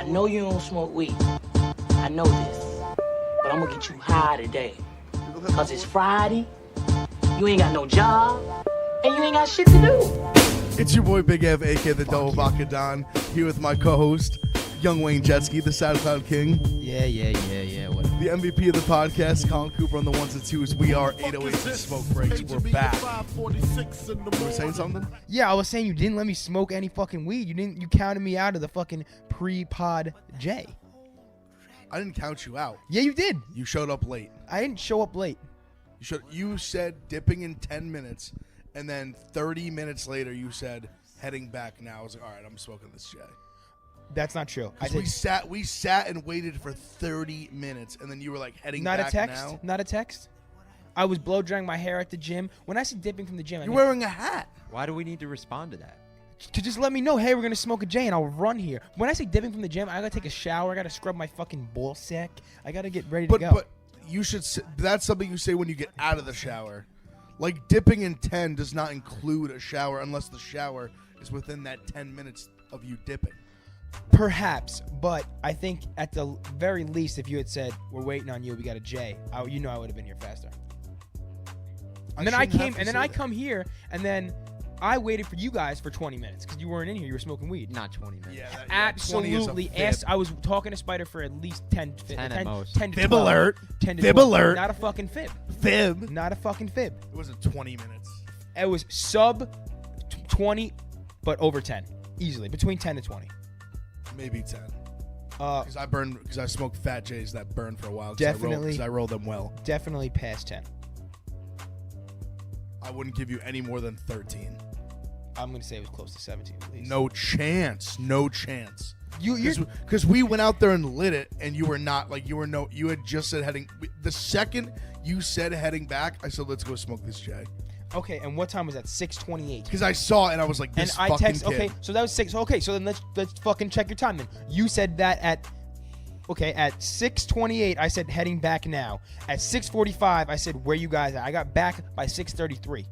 know you don't smoke weed. I know this. But I'm gonna get you high today. Cause it's Friday, you ain't got no job, and you ain't got shit to do. It's your boy Big Ev, aka the Double Vodka Don, here with my co-host, Young Wayne Jetski, the SoundCloud King. Yeah. What? The MVP of the podcast, Colin Cooper on the ones and twos. We are 808s and Smoke Breaks. We're back. You were saying something? Yeah, I was saying you didn't let me smoke any fucking weed. You counted me out of the fucking pre-pod J. I didn't count you out. Yeah, you did. You showed up late. I didn't show up late. You said dipping in 10 minutes, and then 30 minutes later you said heading back now. I was like, all right, I'm smoking this J. That's not true. We sat and waited for 30 minutes, and then you were like heading back now. Not a text. I was blow drying my hair at the gym. When I said dipping from the gym, you're wearing a hat. Why do we need to respond to that? To just let me know, hey, we're gonna smoke a J and I'll run here. When I say dipping from the gym, I gotta take a shower. I gotta scrub my fucking ball sack. I gotta get ready to go. But you should. That's something you say when you get out of the shower. Like dipping in 10 does not include a shower unless the shower is within that 10 minutes of you dipping. Perhaps, but I think at the very least, if you had said, we're waiting on you, we got a J, I would have been here faster. And then I come here, and then I waited for you guys for 20 minutes because you weren't in here. You were smoking weed. Not 20 minutes. Yeah, absolutely. I was talking to Spider for at least 10 at most. 10 to Fib 12. alert. 10 to Fib 12. alert. Not a fucking fib. Fib. Not a fucking fib. It wasn't 20 minutes. It was sub 20, but over 10. Easily. Between 10 to 20. Maybe 10. Because I smoked Fat J's that burn for a while. Definitely. Because I roll them well. Definitely past 10. I wouldn't give you any more than 13. I'm going to say it was close to 17 at least. No chance. You're Because we went out there and lit it, and you were not, you had just said heading. The second you said heading back, I said, let's go smoke this J. Okay, and what time was that? 6:28. Because I saw it, and I was like, this and fucking I text. kid. Okay, so that was 6. Okay, so then let's fucking check your time then. You said that at 6:28. I said heading back now. At 6:45, I said where you guys at. I got back by 6:33,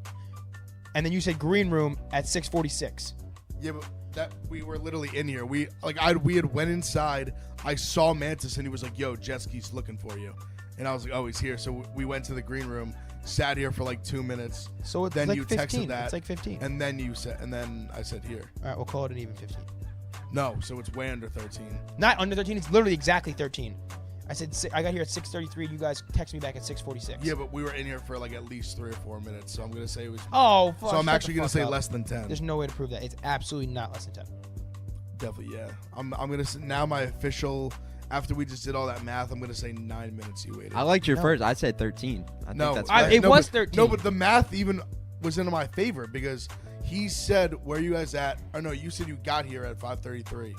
and then you said green room at 6:46. Yeah, but we were literally in here. We had went inside. I saw Mantis, and he was like, yo, Jetski's looking for you. And I was like, oh, he's here. So we went to the green room, sat here for like 2 minutes. So it's then like you 15. texted that. It's like 15. And then I said here. All right, we'll call it an even 15. No, so it's way under 13. Not under 13. It's literally exactly 13. I said I got here at 6:33. You guys text me back at 6:46. Yeah, but we were in here for like at least 3 or 4 minutes. So I'm gonna say it was. Oh, fuck. So I'm actually gonna say less than 10. There's no way to prove that. It's absolutely not less than 10. Definitely, yeah. I'm gonna say now my official. After we just did all that math, I'm gonna say 9 minutes you waited. I liked your first. I said 13. I No, think that's it was 13. No, but the math even was in my favor because he said where you guys at. Or no, you said you got here at 5:33.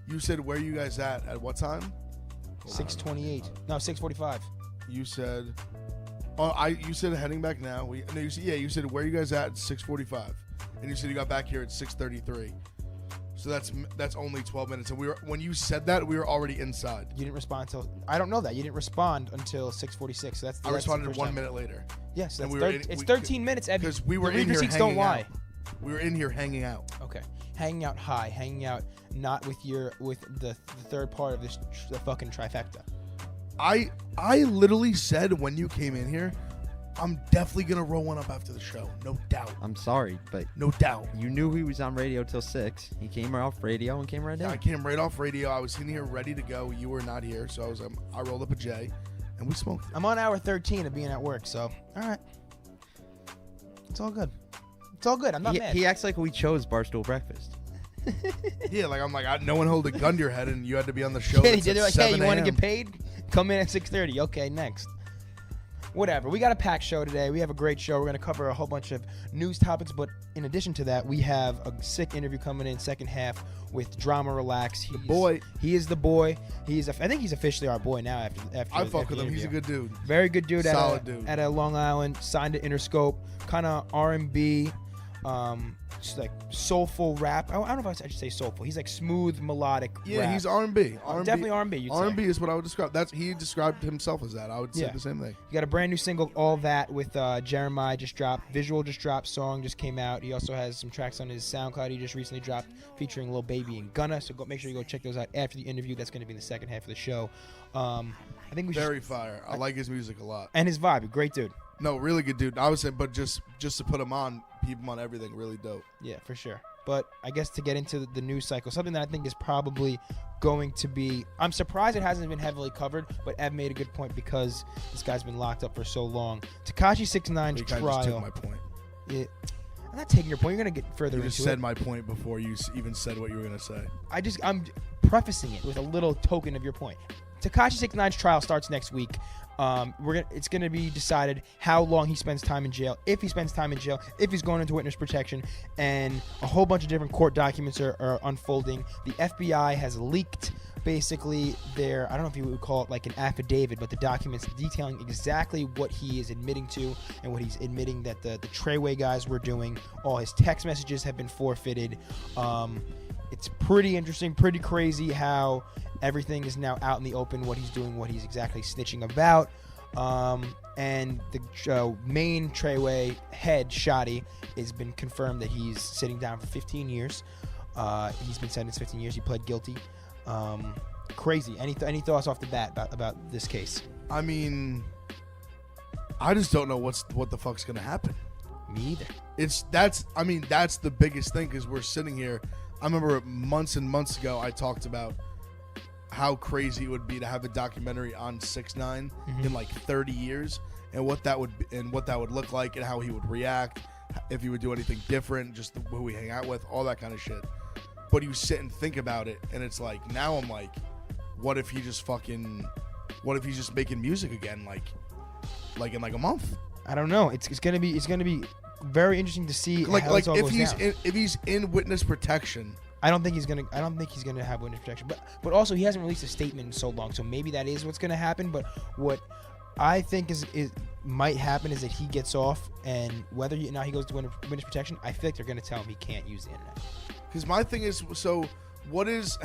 You said where you guys at what time? 6:28. No, 6:45. You said, you said heading back now. You said where you guys at 6:45, and you said you got back here at 6:33. So that's only 12 minutes. And when you said that, we were already inside. You didn't respond until I don't know that you didn't respond until 6:46. So I responded 1 minute later. Yes, and it's 13 minutes. Because we were the in here receipts hanging don't lie. out. We were in here hanging out. Okay, hanging out high, hanging out not with the third part of the fucking trifecta. I literally said when you came in here, I'm definitely gonna roll one up after the show, no doubt. I'm sorry, but no doubt. You knew he was on radio till 6. He came off radio and came right down. I came right off radio. I was in here ready to go. You were not here, so I rolled up a J, and we smoked it. I'm on hour 13 of being at work, so all right, it's all good. It's all good. I'm not mad. He acts like we chose Barstool Breakfast. Yeah, like I'm like no one held a gun to your head, and you had to be on the show. Yeah, they're like, hey, you want to a.m. get paid? Come in at 6:30. Okay, next. Whatever. We got a packed show today. We have a great show. We're going to cover a whole bunch of news topics, but in addition to that, we have a sick interview coming in second half with Drama Relax. The boy. He is the boy. I think he's officially our boy now after I fuck with him. He's a good dude. Very good dude. Solid dude. At Long Island. Signed to Interscope. Kind of R&B. Just like soulful rap. I don't know if I should say soulful. He's like smooth, melodic rap. He's R&B. Definitely R&B. R&B is what I would describe. He described himself as that. I would say the same thing. He got a brand new single, All That, with Jeremiah just dropped. Visual just dropped. Song just came out. He also has some tracks on his SoundCloud he just recently dropped featuring Lil Baby and Gunna. So make sure you go check those out after the interview. That's going to be in the second half of the show. I think we should. Very fire. I like his music a lot. And his vibe. Great dude. No, really good dude. I was saying, but just to put him on, keep him on everything. Really dope. Yeah, for sure. But I guess to get into the news cycle, something that I think is probably going to be... I'm surprised it hasn't been heavily covered, but Ev made a good point because this guy's been locked up for so long. Tekashi 6ix9ine's trial... You just took my point. I'm not taking your point. You're going to get further into it. You just said my point before you even said what you were going to say. I'm prefacing it with a little token of your point. Tekashi 6ix9ine's trial starts next week. It's going to be decided how long he spends time in jail, if he spends time in jail, if he's going into witness protection, and a whole bunch of different court documents are unfolding. The FBI has leaked basically I don't know if you would call it like an affidavit, but the documents detailing exactly what he is admitting to and what he's admitting that the Treyway guys were doing. All his text messages have been forfeited. It's pretty interesting, pretty crazy how everything is now out in the open, what he's doing, what he's exactly snitching about. And the main Treyway head, Shotty, has been confirmed that he's sitting down for 15 years. He's been sentenced 15 years. He pled guilty. Crazy. Any thoughts off the bat about this case? I mean, I just don't know what the fuck's gonna happen. Me either. That's the biggest thing, because we're sitting here. I remember months and months ago I talked about how crazy it would be to have a documentary on 6ix9ine in like 30 years, and what that would look like, and how he would react, if he would do anything different, just who we hang out with, all that kind of shit. But you sit and think about it, and it's like, now I'm like, what if he's just making music again, like in like a month? I don't know. It's gonna be very interesting to see how this all goes down. If he's in witness protection. I don't think he's gonna have witness protection, but also he hasn't released a statement in so long, so maybe that is what's gonna happen. But what I think is might happen is that he gets off, and whether he goes to witness protection, I feel like they're gonna tell him he can't use the internet. Because my thing is, so what is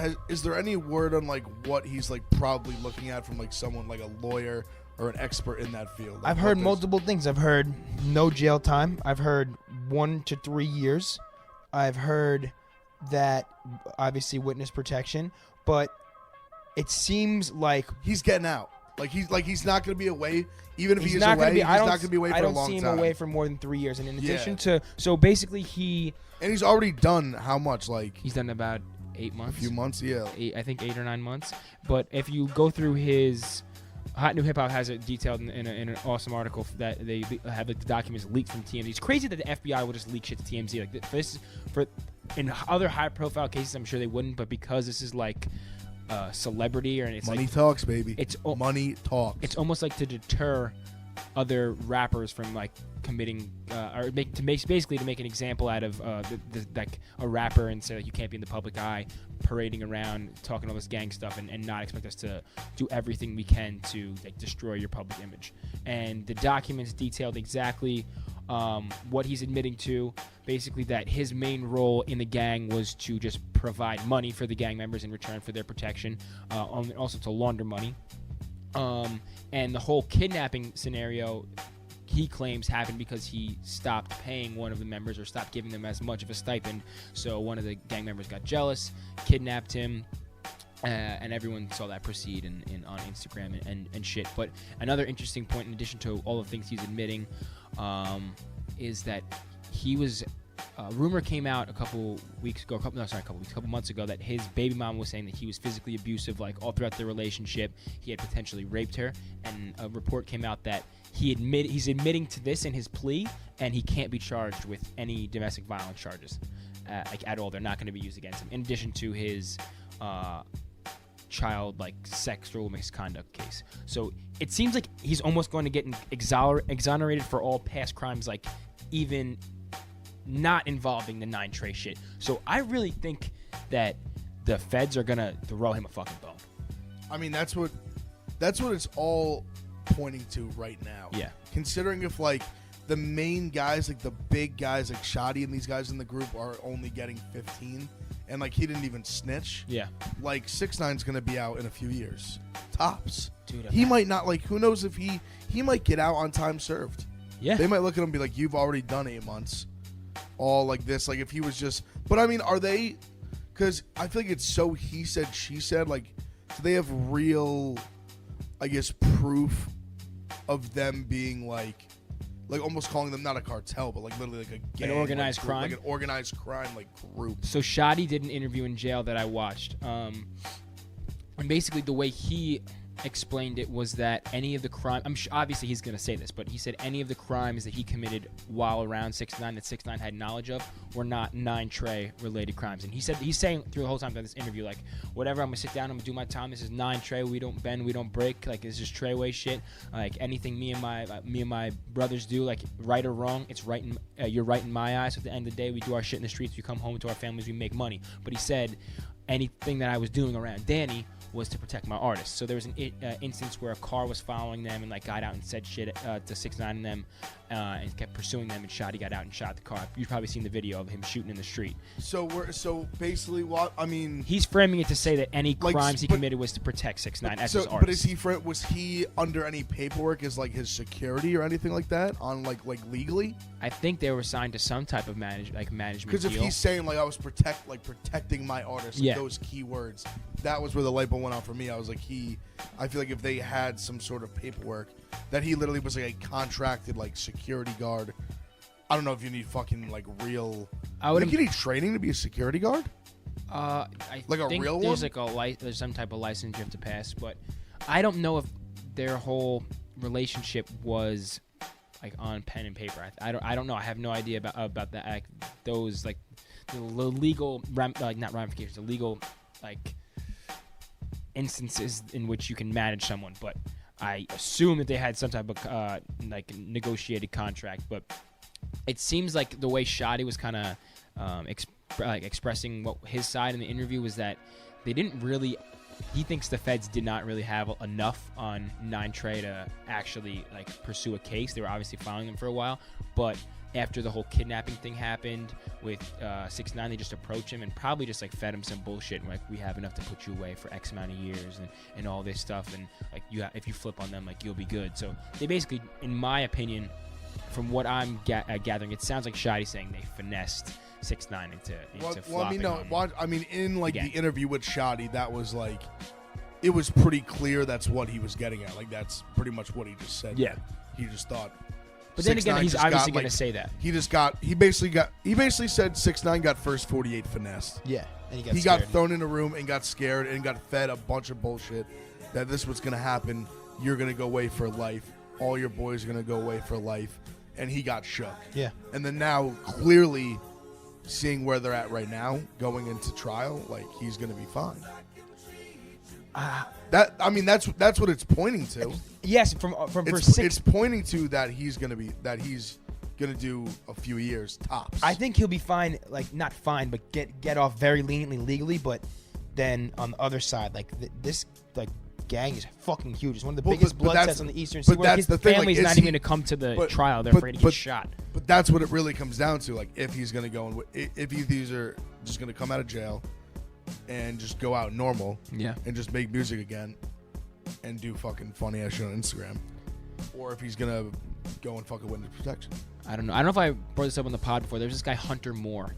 there any word on like what he's like probably looking at from like someone like a lawyer or an expert in that field? Like, I've heard multiple things. I've heard no jail time. I've heard 1 to 3 years. I've heard that obviously witness protection, but it seems like he's getting out. Like he's not going to be away. Even if he's not away, he's not going to be away for a long time. I don't see him away for more than 3 years. And in addition to, so basically and he's already done how much? Like he's done about 8 months. A few months, yeah. I think 8 or 9 months. But if you go through his Hot New Hip Hop has it detailed in an awesome article that they have like the documents leaked from TMZ. It's crazy that the FBI will just leak shit to TMZ. Like in other high profile cases, I'm sure they wouldn't, but because this is like celebrity, or it's money like, talks, baby. It's money talks. It's almost like to deter other rappers from like committing basically to make an example out of like a rapper and say like you can't be in the public eye parading around talking all this gang stuff and not expect us to do everything we can to like destroy your public image. And the documents detailed exactly what he's admitting to, basically that his main role in the gang was to just provide money for the gang members in return for their protection, also to launder money. And the whole kidnapping scenario, he claims, happened because he stopped paying one of the members or stopped giving them as much of a stipend. So one of the gang members got jealous, kidnapped him, and everyone saw that proceed on Instagram and shit. But another interesting point, in addition to all the things he's admitting, is that he was... rumor came out a couple months ago that his baby mom was saying that he was physically abusive, like all throughout the relationship. He had potentially raped her, and a report came out that he's admitting to this in his plea, and he can't be charged with any domestic violence charges, like at all. They're not going to be used against him. In addition to his child like sexual misconduct case. So it seems like he's almost going to get exonerated for all past crimes, like even not involving the 9 Trey shit. So I really think that the feds are gonna throw him a fucking bone. I mean, that's what it's all pointing to right now. Yeah. Considering if like the main guys, like the big guys, like Shotty and these guys in the group are only getting 15, and like he didn't even snitch. Yeah. Like 6ix9ine's gonna be out in a few years, tops. Dude, he might not, like, who knows if he might get out on time served. Yeah. They might look at him and be like, you've already done 8 months. All like this, like if he was just, but I mean, are they, because I feel like it's so he said, she said, like, do they have real, I guess, proof of them being like almost calling them not a cartel, but like literally like a gang, an organized like, crime? like an organized crime, like group. So Shotty did an interview in jail that I watched. And basically the way he explained it was that any of the crime, obviously he's going to say this, but he said any of the crimes that he committed while around 6ix9ine that 6ix9ine had knowledge of were not 9 Trey related crimes. And he said, he's saying through the whole time of this interview, like, whatever, I'm going to sit down, I'm going to do my time. This is 9 Trey. We don't bend, we don't break. Like, this is Treyway shit. Like, anything me and my brothers do, like, right or wrong, it's right in, you're right in my eyes. So at the end of the day, we do our shit in the streets. We come home to our families. We make money. But he said anything that I was doing around Danny was to protect my artists. So there was an instance where a car was following them and like got out and said shit to 6ix9ine and them and kept pursuing them, and Shotty got out and shot the car. You've probably seen the video of him shooting in the street. So basically what, I mean, he's framing it to say that any like, crimes he committed was to protect 6ix9ine as his artist. But is he was he under any paperwork as like his security or anything like that on like legally? I think they were signed to some type of management Because if deal. he's saying like I was protecting my artist, like, Yeah. those key words, that was where the light bulb went on for me. I was like, I feel like if they had some sort of paperwork that he literally was like a contracted like security guard. I don't know if you need fucking like real. I would. You need training to be a security guard. I like a think real there's one? like there's some type of license you have to pass, but I don't know if their whole relationship was like on pen and paper. I don't know. I have no idea about that. Like, those like the legal not ramifications, the legal like instances in which you can manage someone. But I assume that they had some type of like negotiated contract. But it seems like the way Shotty was kind of expressing what his side in the interview was that they didn't really. He thinks the feds did not really have enough on 9 Trey to actually like pursue a case. They were obviously following them for a while, but after the whole kidnapping thing happened with 6ix9ine, they just approached him and probably just like fed him some bullshit and like, we have enough to put you away for X amount of years and all this stuff, and like if you flip on them, like, you'll be good. So they basically, in my opinion, from what I'm gathering, it sounds like Shotty saying they finessed 6ix9ine into flopping I mean, in like Yeah. the interview with Shotty, that was like, it was pretty clear that's what he was getting at. Like, that's pretty much what he just said. Yeah. He just thought. But then again, 6ix9ine he's just obviously got, going to like, say that. He basically said 6ix9ine got first 48 finessed. Yeah, and He got thrown in a room and got scared and got fed a bunch of bullshit that this was going to happen. You're going to go away for life. All your boys are going to go away for life. And he got shook. Yeah. And then now, clearly, seeing where they're at right now, going into trial, like, he's going to be fine. That's what it's pointing to. Yes, from It's pointing to that he's going to do a few years tops. I think he'll be fine, like not fine, but get off very leniently legally. But then on the other side, like this like gang is fucking huge. It's one of the biggest blood sets on the Eastern Seaboard. His family's not even going to come to the trial. They're afraid to get shot. But that's what it really comes down to. Like, if he's going to go and if these are just going to come out of jail and just go out normal, yeah, and just make music again and do fucking funny ass shit on Instagram, or if he's gonna go and fucking witness protection. I don't know. I don't know if I brought this up on the pod before. There's this guy Hunter Moore,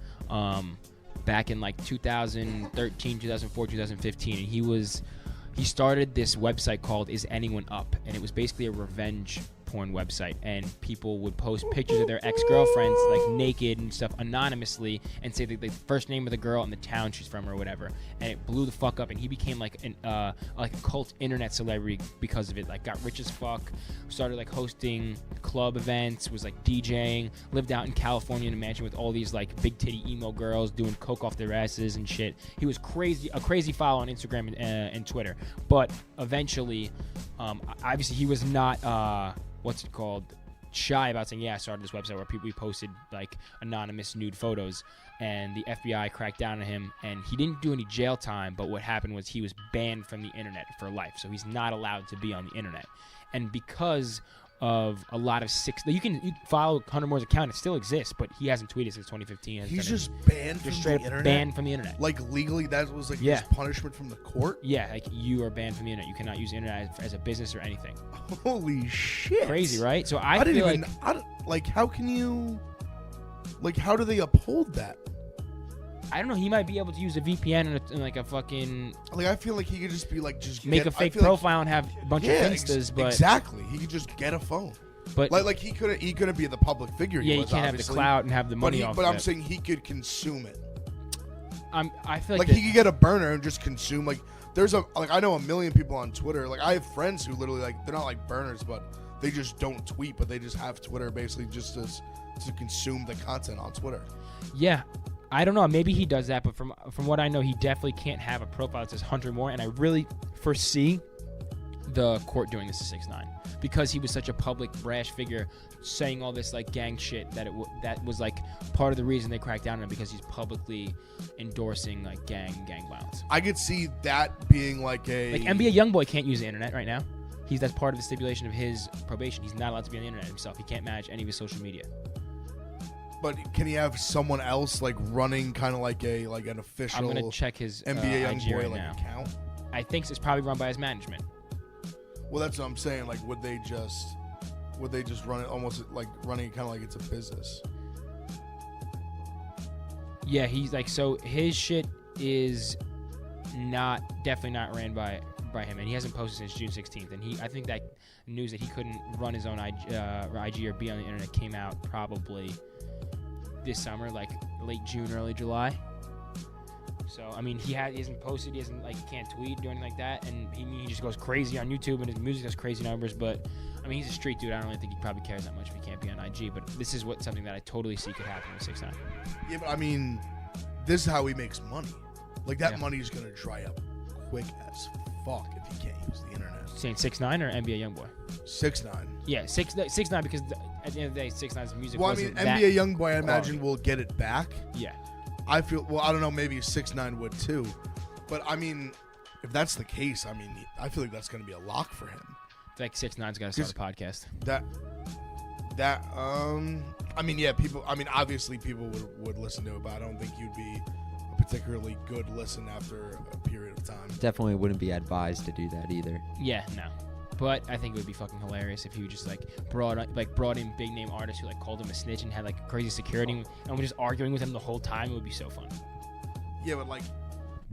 back in like 2013, 2004, 2015, and he started this website called Is Anyone Up, and it was basically a revenge porn website, and people would post pictures of their ex-girlfriends like naked and stuff anonymously and say the first name of the girl and the town she's from or whatever, and it blew the fuck up, and he became like a cult internet celebrity because of it. Like, got rich as fuck, started like hosting club events, was like DJing, lived out in California in a mansion with all these like big titty emo girls doing coke off their asses and shit. He was a crazy follow on Instagram and Twitter, but eventually obviously he was not shy about saying, yeah, I started this website where we posted like anonymous nude photos, and the FBI cracked down on him, and he didn't do any jail time, but what happened was he was banned from the internet for life, so he's not allowed to be on the internet. And because of a lot of you can follow Hunter Moore's account. It still exists, but he hasn't tweeted since 2015. He's just banned from straight the internet? banned from the internet. Like, legally, that was like his punishment from the court? Yeah, like you are banned from the internet. You cannot use the internet as a business or anything. Holy shit. Crazy, right? So I didn't feel even, how can you, like, how do they uphold that? I don't know. He might be able to use a VPN and like a fucking. Like, I feel like he could just be like, make a fake profile and have a bunch of Instas. But exactly, he could just get a phone. But like he couldn't be the public figure. Yeah, he can't have the clout and have the money off. But I'm saying he could consume it. I feel like he could get a burner and just consume. Like, I know a million people on Twitter. Like, I have friends who literally, like, they're not like burners, but they just don't tweet, but they just have Twitter basically just to consume the content on Twitter. Yeah. I don't know. Maybe he does that, but from what I know, he definitely can't have a profile that says Hunter Moore, and I really foresee the court doing this to 6ix9ine because he was such a public, brash figure saying all this, like, gang shit that that was, like, part of the reason they cracked down on him because he's publicly endorsing, like, gang violence. I could see that being, like, NBA YoungBoy can't use the internet right now. That's part of the stipulation of his probation. He's not allowed to be on the internet himself. He can't manage any of his social media. But can he have someone else like running kind of like an official? I'm gonna check his NBA YoungBoy right now. Account. I think it's probably run by his management. Well, that's what I'm saying. Like, would they just run it almost like running it kind of like it's a business? Yeah, he's like, so his shit is definitely not ran by him, and he hasn't posted since June 16th. And I think that news that he couldn't run his own IG or be on the internet came out probably this summer, like late June, early July. So I mean, he hasn't posted, he can't tweet, do anything like that, and he just goes crazy on YouTube, and his music has crazy numbers. But I mean, he's a street dude. I don't really think he probably cares that much if he can't be on IG. But this is something that I totally see could happen with 6ix9ine. Yeah, but I mean, this is how he makes money. Like, that money is gonna dry up quick as fuck if he can't use the internet. Saying 6ix9ine or NBA YoungBoy? 6ix9ine. Yeah, 6ix9ine because at the end of the day, 6ix9ine's music. Well, I mean, NBA YoungBoy, I imagine, will get it back. Yeah. I don't know, maybe 6ix9ine would too. But I mean, if that's the case, I mean, I feel like that's going to be a lock for him. I feel like 6ix9ine's got to start a podcast. I mean, yeah, obviously people would listen to it, but I don't think you'd be a particularly good listen after a period of time. Definitely wouldn't be advised to do that either. Yeah, no. But I think it would be fucking hilarious if he just brought in big name artists who called him a snitch and had crazy security and were just arguing with him the whole time. It would be so fun. Yeah, but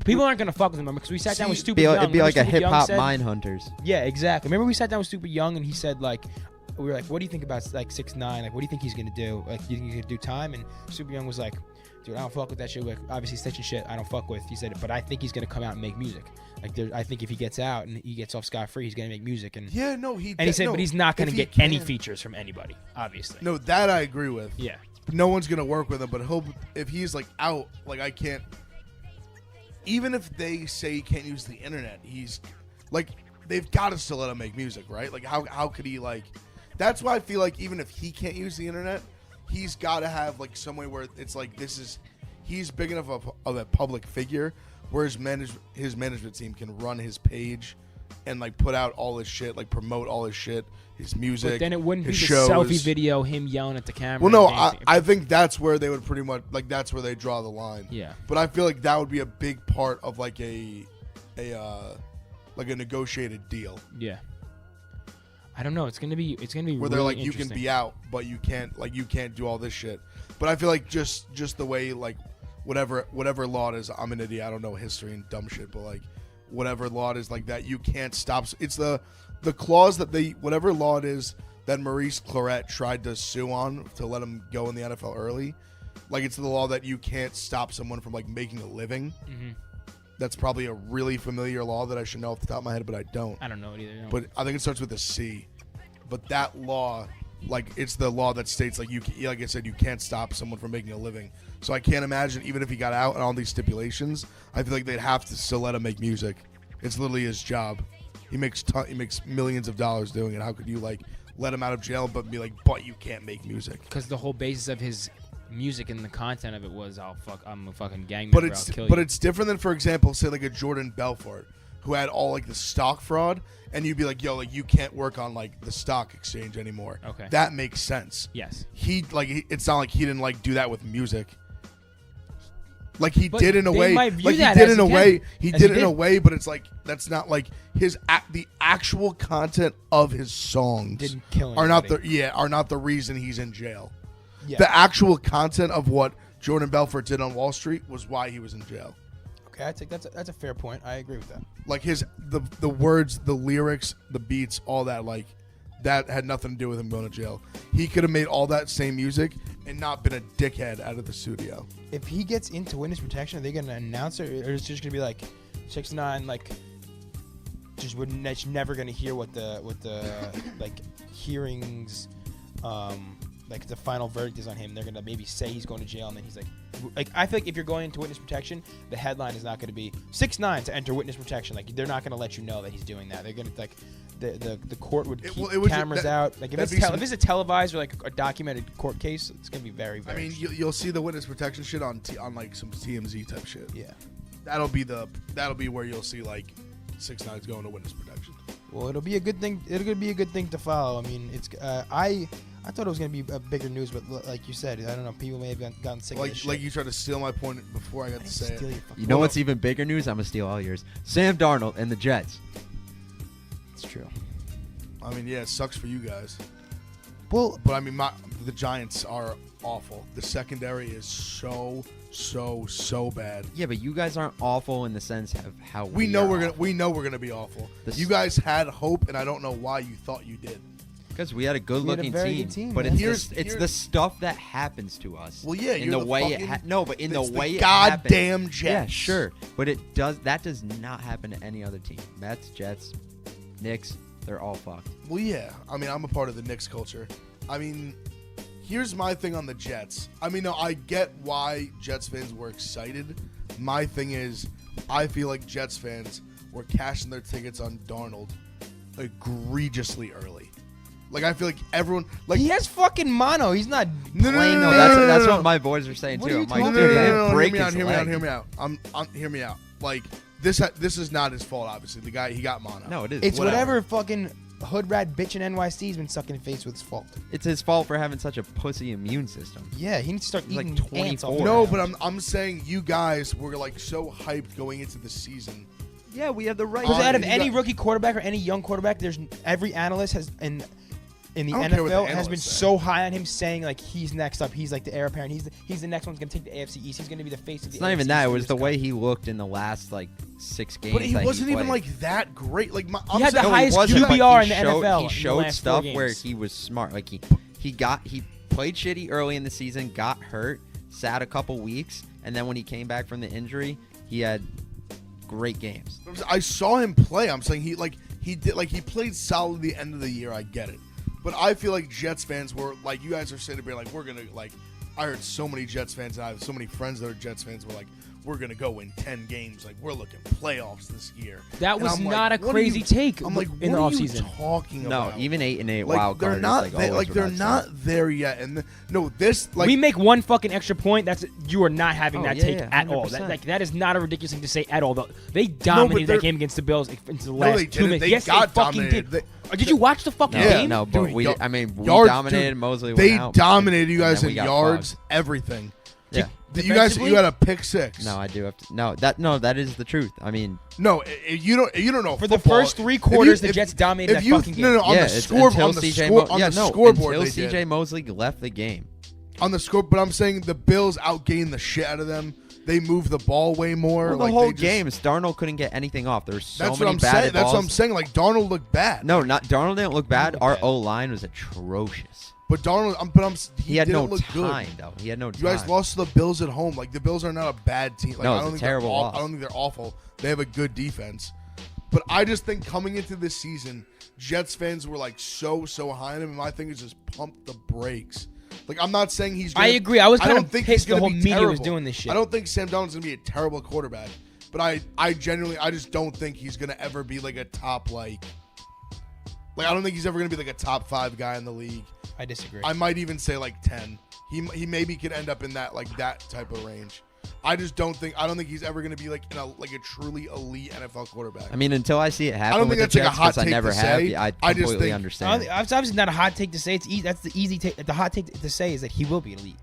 people aren't gonna fuck with him because we sat down with Stupid Young. It'd be like a hip hop Mindhunters. Yeah, exactly. Remember we sat down with Stupid Young and he said we were like, what do you think about 6ix9ine? What do you think he's gonna do? Do you think he's gonna do time? And Stupid Young was like, dude, I don't fuck with that shit. Obviously, snitch and shit, I don't fuck with. He said, but I think he's gonna come out and make music. I think if he gets out and he gets off scot-free, he's gonna make music. And yeah, no, he said, but he's not gonna get any features from anybody, obviously. No, that I agree with. Yeah, no one's gonna work with him, but if he's out, I can't. Even if they say he can't use the internet, he's they've got to still let him make music, right? How could he That's why I feel like even if he can't use the internet, he's got to have somewhere where it's he's big enough of a public figure where his management team can run his page and put out all his shit, promote all his shit, his music. But then it wouldn't be the shows. selfie video, him yelling at the camera. Well, no, I think that's where they would pretty much that's where they draw the line. Yeah. But I feel like that would be a big part of a negotiated deal. Yeah. I don't know. It's gonna be where really they're you can be out, but you can't do all this shit. But I feel like just the way whatever law it is, I'm an idiot. I don't know history and dumb shit, but whatever law it is that, you can't stop. It's the clause that whatever law it is that Maurice Clarett tried to sue on to let him go in the NFL early. It's the law that you can't stop someone from making a living. Mm-hmm. That's probably a really familiar law that I should know off the top of my head, but I don't. I don't know it either. No. But I think it starts with a C. But that law, it's the law that states like I said, you can't stop someone from making a living. So I can't imagine even if he got out and all these stipulations, I feel like they'd have to still let him make music. It's literally his job. He makes millions of dollars doing it. How could you let him out of jail but be but you can't make music? Because the whole basis of his music and the content of it was I'm a fucking gang member. I'll kill you. But it's different than, for example, say a Jordan Belfort. who had all like the stock fraud, and you'd be like, yo, like you can't work on like the stock exchange anymore. Okay. That makes sense. Yes. It's not like he didn't like do that with music. Like he But did in a they way, might view like he that did as in a he way, can, he as did he it in a did. way, but it's like that's not like the actual content of his songs Didn't kill are not anybody. are not the reason he's in jail. Yeah. The actual content of what Jordan Belfort did on Wall Street was why he was in jail. Okay, I think that's a fair point. I agree with that. Like the words, the lyrics, the beats, all that, like that had nothing to do with him going to jail. He could have made all that same music and not been a dickhead out of the studio. If he gets into witness protection, are they going to announce it, or is it just going to be like 6ix9ine, like just never going to hear what the like hearings, like the final verdict is on him? They're going to maybe say he's going to jail, and then he's like I feel like if you're going into witness protection, the headline is not going to be 6ix9ine to enter witness protection. Like they're not going to let you know that he's doing that. They're going to like. The court would keep cameras out. Like if it's a televised or like a documented court case, it's gonna be very, very. I mean, you'll see the witness protection shit on like some TMZ type shit. Yeah, that'll be where you'll see like 6ix9ine's going to witness protection. Well, it'll be a good thing. It'll be a good thing to follow. I mean, it's I thought it was gonna be a bigger news, but like you said, I don't know. People may have gotten sick of this shit. Like you tried to steal my point before I got to say it. You know what's even bigger news? I'm gonna steal all yours. Sam Darnold and the Jets. It's true. I mean, yeah, it sucks for you guys. Well, but I mean, the Giants are awful. The secondary is so bad. Yeah, but you guys aren't awful in the sense of how we know we're gonna be awful. You guys had hope, and I don't know why you thought you did. Because we had a good-looking team, but man. it's the stuff that happens to us. Well, yeah, in the way it happens. Goddamn Jets. Yeah, sure, but that does not happen to any other team. Mets, Jets, Knicks. They're all fucked. Well, yeah. I mean, I'm a part of the Knicks culture. I mean, here's my thing on the Jets. I mean, no, I get why Jets fans were excited. My thing is, I feel like Jets fans were cashing their tickets on Darnold egregiously early. Like, I feel like everyone... like he has fucking mono. He's not playing. No, that's what my boys are saying, too. I'm like, dude, hear me out. Hear me out. Like... This is not his fault, obviously. He got mono. No, it is. It's whatever fucking hood rat bitch in NYC's been sucking face with his fault. It's his fault for having such a pussy immune system. Yeah, he needs to start eating like ants off. No, but I'm saying you guys were like so hyped going into the season. Yeah, we have the right. Because out of any rookie quarterback or any young quarterback, there's every analyst has in the NFL has been so high on him, saying like he's next up. He's like the heir apparent. He's the next one's gonna take the AFC East. He's gonna be the face of the. It's not even that. It was the way he looked in the last like 6 games. But he wasn't even like that great. Like he had the highest QBR in the NFL. He showed stuff where he was smart. Like he played shitty early in the season, got hurt, sat a couple weeks, and then when he came back from the injury, he had great games. I saw him play. I'm saying he played solid the end of the year. I get it. But I feel like Jets fans were like, you guys are sitting there like, we're going to like, I heard so many Jets fans, and I have so many friends that are Jets fans were like, we're going to go win 10 games. Like, we're looking playoffs this year. That was not a crazy take in the offseason. What are you talking about? No, even 8-8 like, wild card. They're not, they're not there yet. And we make one fucking extra point. You are not having that take at all. 100%. That is not a ridiculous thing to say at all. They dominated that game against the Bills into the last 2 minutes. Yes, they fucking did. Did you watch the fucking game? No, but we dominated. Mosley went out. They dominated you guys in yards, everything. Yeah. You had a pick 6. No, I do have to. No, that is the truth. I mean, no, you don't know. For the first 3 quarters, the Jets dominated that fucking game. No, on the scoreboard, until CJ Mosley left the game. On the score, but I'm saying the Bills outgained the shit out of them. They moved the ball way more. Well, the whole game, Darnold couldn't get anything off. There were so many bad balls. That's what I'm saying. Like Darnold looked bad. No, Darnold didn't look bad. Our O-line was atrocious. But Darnold, he had no time though. He had no time. You guys lost to the Bills at home. Like the Bills are not a bad team. Like, no, I don't it's a terrible loss. I don't think they're awful. They have a good defense. But I just think coming into this season, Jets fans were like so high on him, and my thing is just pump the brakes. Like I'm not saying he's. I agree. I was kind of pissed the whole media was doing this shit. I don't think Sam Darnold's gonna be a terrible quarterback, but I genuinely just don't think he's gonna ever be like a top like I don't think he's ever gonna be like a top 5 guy in the league. I disagree. I might even say like 10. He maybe could end up in that like that type of range. I don't think he's ever going to be like a truly elite NFL quarterback. I mean, until I see it happen. I don't think with that's the like a Jets, hot 'cause I take never to have. say. I I just completely think- understand. It's obviously not a hot take to say. It's easy. That's the easy take. The hot take to say is that he will be elite.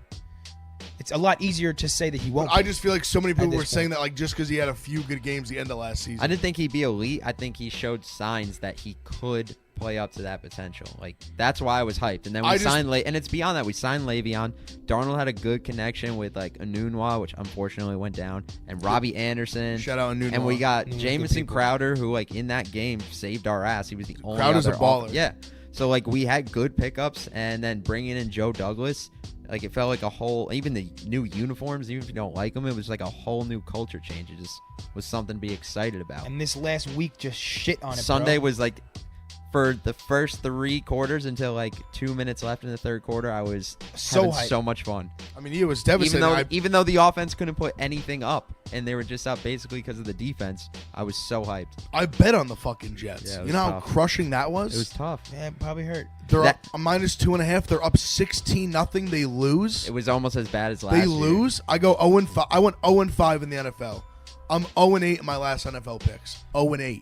It's a lot easier to say that he won't. I just feel like so many people were point. saying that like just because he had a few good games the end of last season. I didn't think he'd be elite. I think he showed signs that he could play up to that potential. Like, that's why I was hyped. And then we signed and it's beyond that. We signed Le'Veon. Darnold had a good connection with like Enunwa, which unfortunately went down, and Robbie Anderson. Shout out Enunwa. And we got Enunwa's Jamison Crowder, who like in that game saved our ass. He was the only Crowder's other a baller. Yeah. So like we had good pickups, and then bringing in Joe Douglas, like it felt like a whole, even the new uniforms, even if you don't like them, it was like a whole new culture change. It just was something to be excited about. And this last week just shit on it. Sunday bro. was like, for the first 3 quarters until like 2 minutes left in the third quarter, I was having hyped. so much fun. I mean, he was devastating. Even though the offense couldn't put anything up, and they were just up basically because of the defense, I was so hyped. I bet on the fucking Jets. Yeah, it you was know how tough. crushing that was? It was tough. Yeah, it probably hurt. They're That- up a -2.5. They're up 16-0. They lose. It was almost as bad as last They year. lose. I go 0-5. I went 0-5 in the NFL. I'm 0-8 in my last NFL picks. 0-8.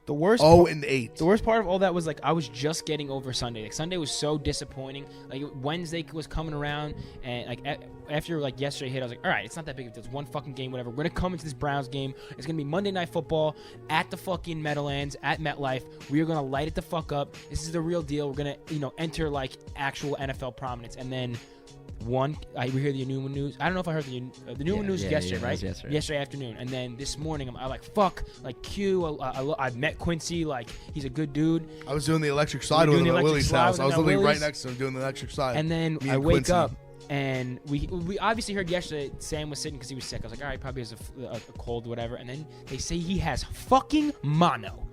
The worst. 0-8. The worst part of all that was like I was just getting over Sunday. Like Sunday was so disappointing. Like Wednesday was coming around, and like after like yesterday hit, I was like, all right, it's not that big of a deal. It's one fucking game, whatever. We're gonna come into this Browns game. It's gonna be Monday Night Football at the fucking Meadowlands at MetLife. We are gonna light it the fuck up. This is the real deal. We're gonna enter like actual NFL prominence, and then. We hear the Newman news. I don't know if I heard the Newman news yesterday, it right? was yesterday. Yesterday afternoon, and then this morning I'm like, fuck, like Q. I've met Quincy, like he's a good dude. I was doing the electric slide You were with doing him the at electric Willie's slide house. with I was him at literally right Willie's? next to him doing the electric slide. And then Me I and wake Quincy. up, and we obviously heard yesterday Sam was sitting because he was sick. I was like, all right, probably has a cold, whatever. And then they say he has fucking mono.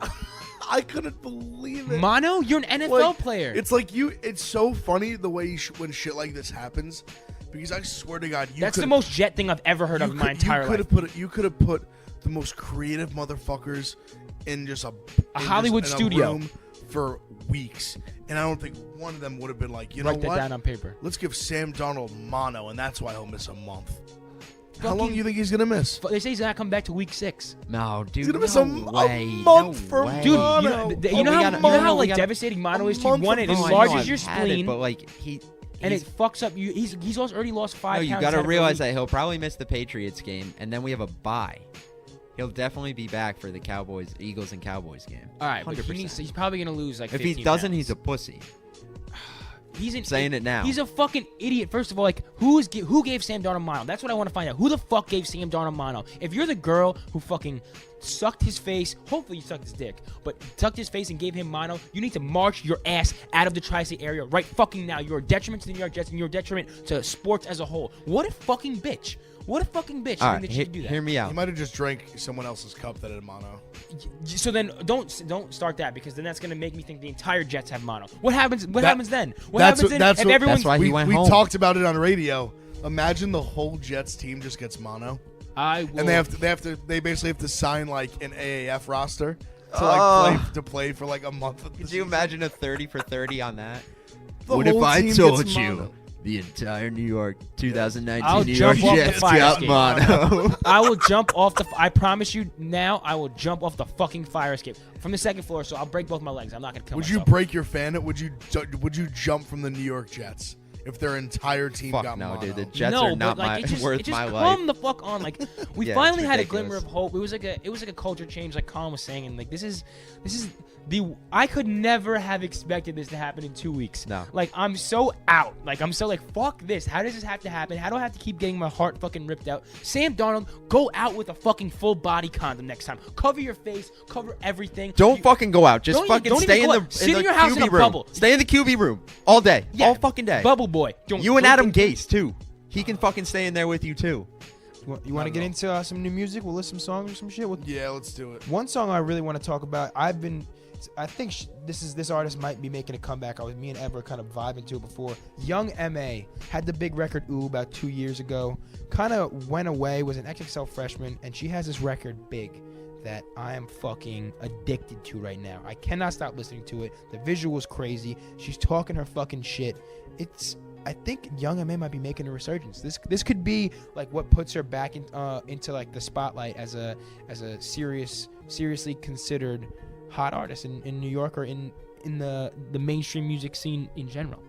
I couldn't believe it. Mono? You're an NFL Like, player. It's like it's so funny the way when shit like this happens, because I swear to God, That's the most Jet thing I've ever heard of in my entire life. You could have put the most creative motherfuckers in just a Hollywood in a studio room for weeks, and I don't think one of them would have been like, you know Write that what? down on paper. Let's give Sam Darnold mono, and that's why he'll miss a month. How Fucking- long do you think he's gonna miss? They say he's not coming back to week 6. No, dude. He's gonna miss no a way, month no for way. Dude, mono. you know how like we got- devastating mono is to you? month One, for it mono. enlarges I've your had spleen, it, but like and he's- it fucks up you. He's already lost 5 No, pounds. you got to out of a realize week. that he'll probably miss the Patriots game, and then we have a bye. He'll definitely be back for the Eagles and Cowboys game. All right, but 100%. he's probably gonna lose like. If he 15 doesn't, pounds. he's a pussy. He's an saying it now. He's a fucking idiot. First of all, like who gave Sam Darnold mono? That's what I want to find out. Who the fuck gave Sam Darnold mono? If you're the girl who fucking sucked his face, hopefully you sucked his dick, but sucked his face and gave him mono, you need to march your ass out of the Tri-State area right fucking now. You're a detriment to the New York Jets and you're a detriment to sports as a whole. What a fucking bitch. What a fucking bitch. All I right, think that you should do that. hear me out. He might have just drank someone else's cup that had mono. So then don't start that, because then that's gonna make me think the entire Jets have mono. What happens? What happens then? What happens then if everyone's? That's why he went we home. talked about it on radio. Imagine the whole Jets team just gets mono, I will. and they basically have to sign like an AAF roster to like play for like a month. Of the Could you season. imagine a 30 for 30 on that? The What if whole I team told gets you mono? the entire New York 2019 I'll New York jump off the Jets fire got escape. mono? I will jump off the. I promise you now. I will jump off the fucking fire escape from the second floor. So I'll break both my legs. I'm not gonna kill Would myself. you break your fan? Would you jump from the New York Jets if their entire team Fuck got no, mono? dude. The Jets no, are not but like my, it just, worth it just my come life. the fuck on. Like we Yeah, finally it's had a ridiculous. glimmer of hope. It was like a culture change, like Colin was saying, and like this is the. I could never have expected this to happen in 2 weeks. No. Like I'm so out. Like I'm so like fuck this. How does this have to happen? How do I have to keep getting my heart fucking ripped out? Sam Darnold, go out with a fucking full body condom next time. Cover your face. Cover everything. Don't fucking go out. Just don't even- fucking don't stay even in go the out. Sit in the your house in QB a room. bubble. Stay in the QB room all day, Yeah. all fucking day. Bubble boy. Don't. You and don't Adam think- Gase too. He can fucking stay in there with you too. You want to get into some new music? We'll listen to some songs or some shit. Yeah, let's do it. One song I really want to talk about. I think this artist might be making a comeback. Me and Ev were kind of vibing to it before. Young M.A. had the big record Ooh about 2 years ago. Kind of went away, was an XXL freshman, and she has this record Big that I am fucking addicted to right now. I cannot stop listening to it. The visual is crazy. She's talking her fucking shit. I think Young M.A. might be making a resurgence. This could be like what puts her back into like the spotlight as a seriously considered hot artist in New York or in the mainstream music scene in general.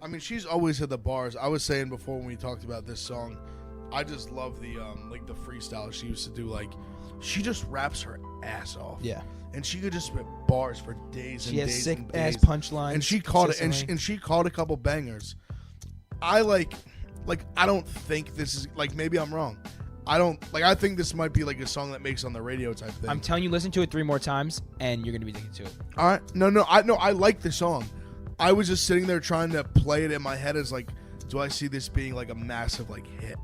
I mean, she's always hit the bars. I was saying before when we talked about this song, I just love the like the freestyle she used to do. Like, she just raps her ass off. Yeah. And she could just spit bars for days and days. She has sick ass punchlines. And she caught it. And she caught a couple bangers. I I don't think this is like, maybe I'm wrong. I think this might be like a song that makes on the radio type thing. I'm telling you, listen to it 3 more times, and you're gonna be addicted to it. All right. I like the song. I was just sitting there trying to play it in my head as like, do I see this being like a massive like hit?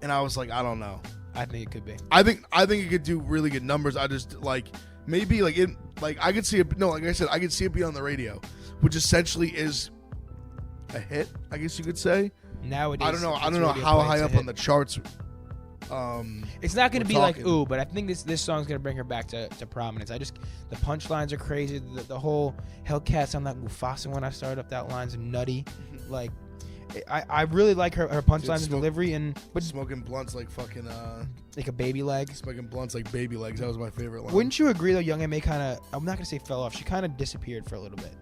And I was like, I don't know. I think it could be. I think it could do really good numbers. I just like maybe like it like I could see it. No, like I said, I could see it be on the radio, which essentially is a hit. I guess you could say. Nowadays, I don't know how high up on the charts. It's not going to be like ooh, but I think this song's going to bring her back to prominence. The punchlines are crazy. The whole Hellcat sound like Mufasa when I started up that line's nutty. Like, I really like her punchlines and delivery, but smoking blunts like fucking like a baby leg. Smoking blunts like baby legs. That was my favorite line. Wouldn't you agree though? Young M.A. kind of, I'm not going to say fell off. She kind of disappeared for a little bit.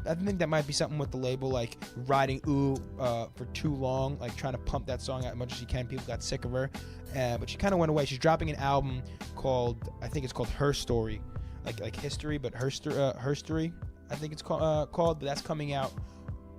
I think that might be something with the label, like riding for too long, like trying to pump that song out as much as she can. People got sick of her, but she kind of went away. She's dropping an album called, I think it's called Her Story, like history, but her story, I think it's called. But that's coming out,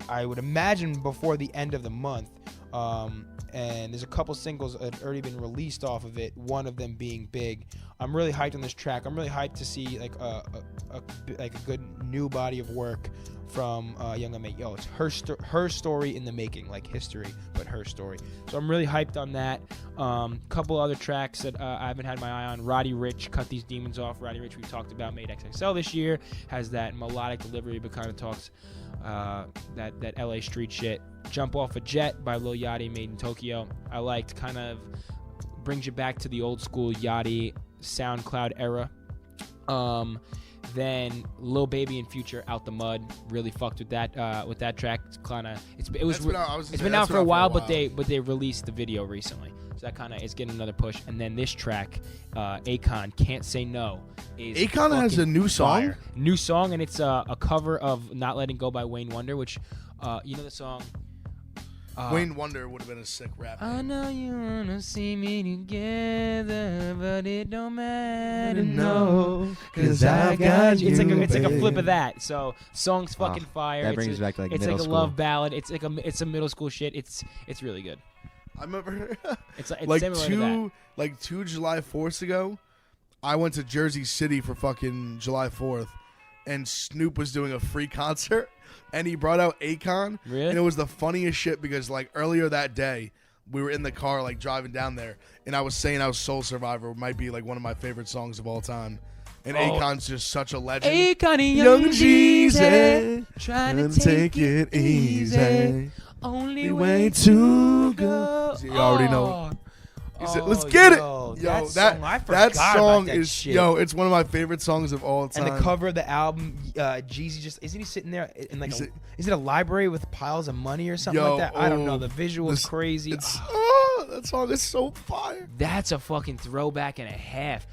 I would imagine, before the end of the month. And there's a couple singles that had already been released off of it. One of them being Big. I'm really hyped on this track. I'm really hyped to see like a good new body of work from Young M.A. Yo, it's her story in the making, like history, but her story. So I'm really hyped on that. Couple other tracks that I haven't had my eye on. Roddy Ricch, Cut These Demons Off. Roddy Ricch, we talked about, made XXL this year. Has that melodic delivery, but kind of talks that LA street shit. Jump Off a Jet by Lil Yachty, made in Tokyo. I liked, kind of brings you back to the old school Yachty SoundCloud era. Then Lil Baby and Future, Out the Mud, really fucked with that track. It's kind of it's been out for a while, but they released the video recently, so that kind of is getting another push. And then this track, Akon, Can't Say No, is Akon has a new song, and it's a cover of Not Letting Go by Wayne Wonder, which you know the song. Wayne Wonder would have been a sick rapper. I know you wanna see me together, but it don't matter, no, cause I got you. It's like a flip of that. So song's fucking fire. That brings back like it's middle like a school. love ballad. It's like it's a middle school shit. It's really good. I remember it's like similar to that. two July 4ths ago, I went to Jersey City for fucking July 4th, and Snoop was doing a free concert. And he brought out Akon. Really? And it was the funniest shit because, like, earlier that day, we were in the car, like, driving down there. And I was saying how Soul Survivor might be, like, one of my favorite songs of all time. And Akon's just such a legend. Akon and Young Jeezy, trying to take it easy. Only way to go. You already know. He said, let's get it. Yo, that song is shit. Yo, it's one of my favorite songs of all time. And the cover of the album, Jeezy just isn't he sitting there in like is it a library with piles of money or something like that? I don't know. The visual is crazy. That song is so fire. That's a fucking throwback and a half.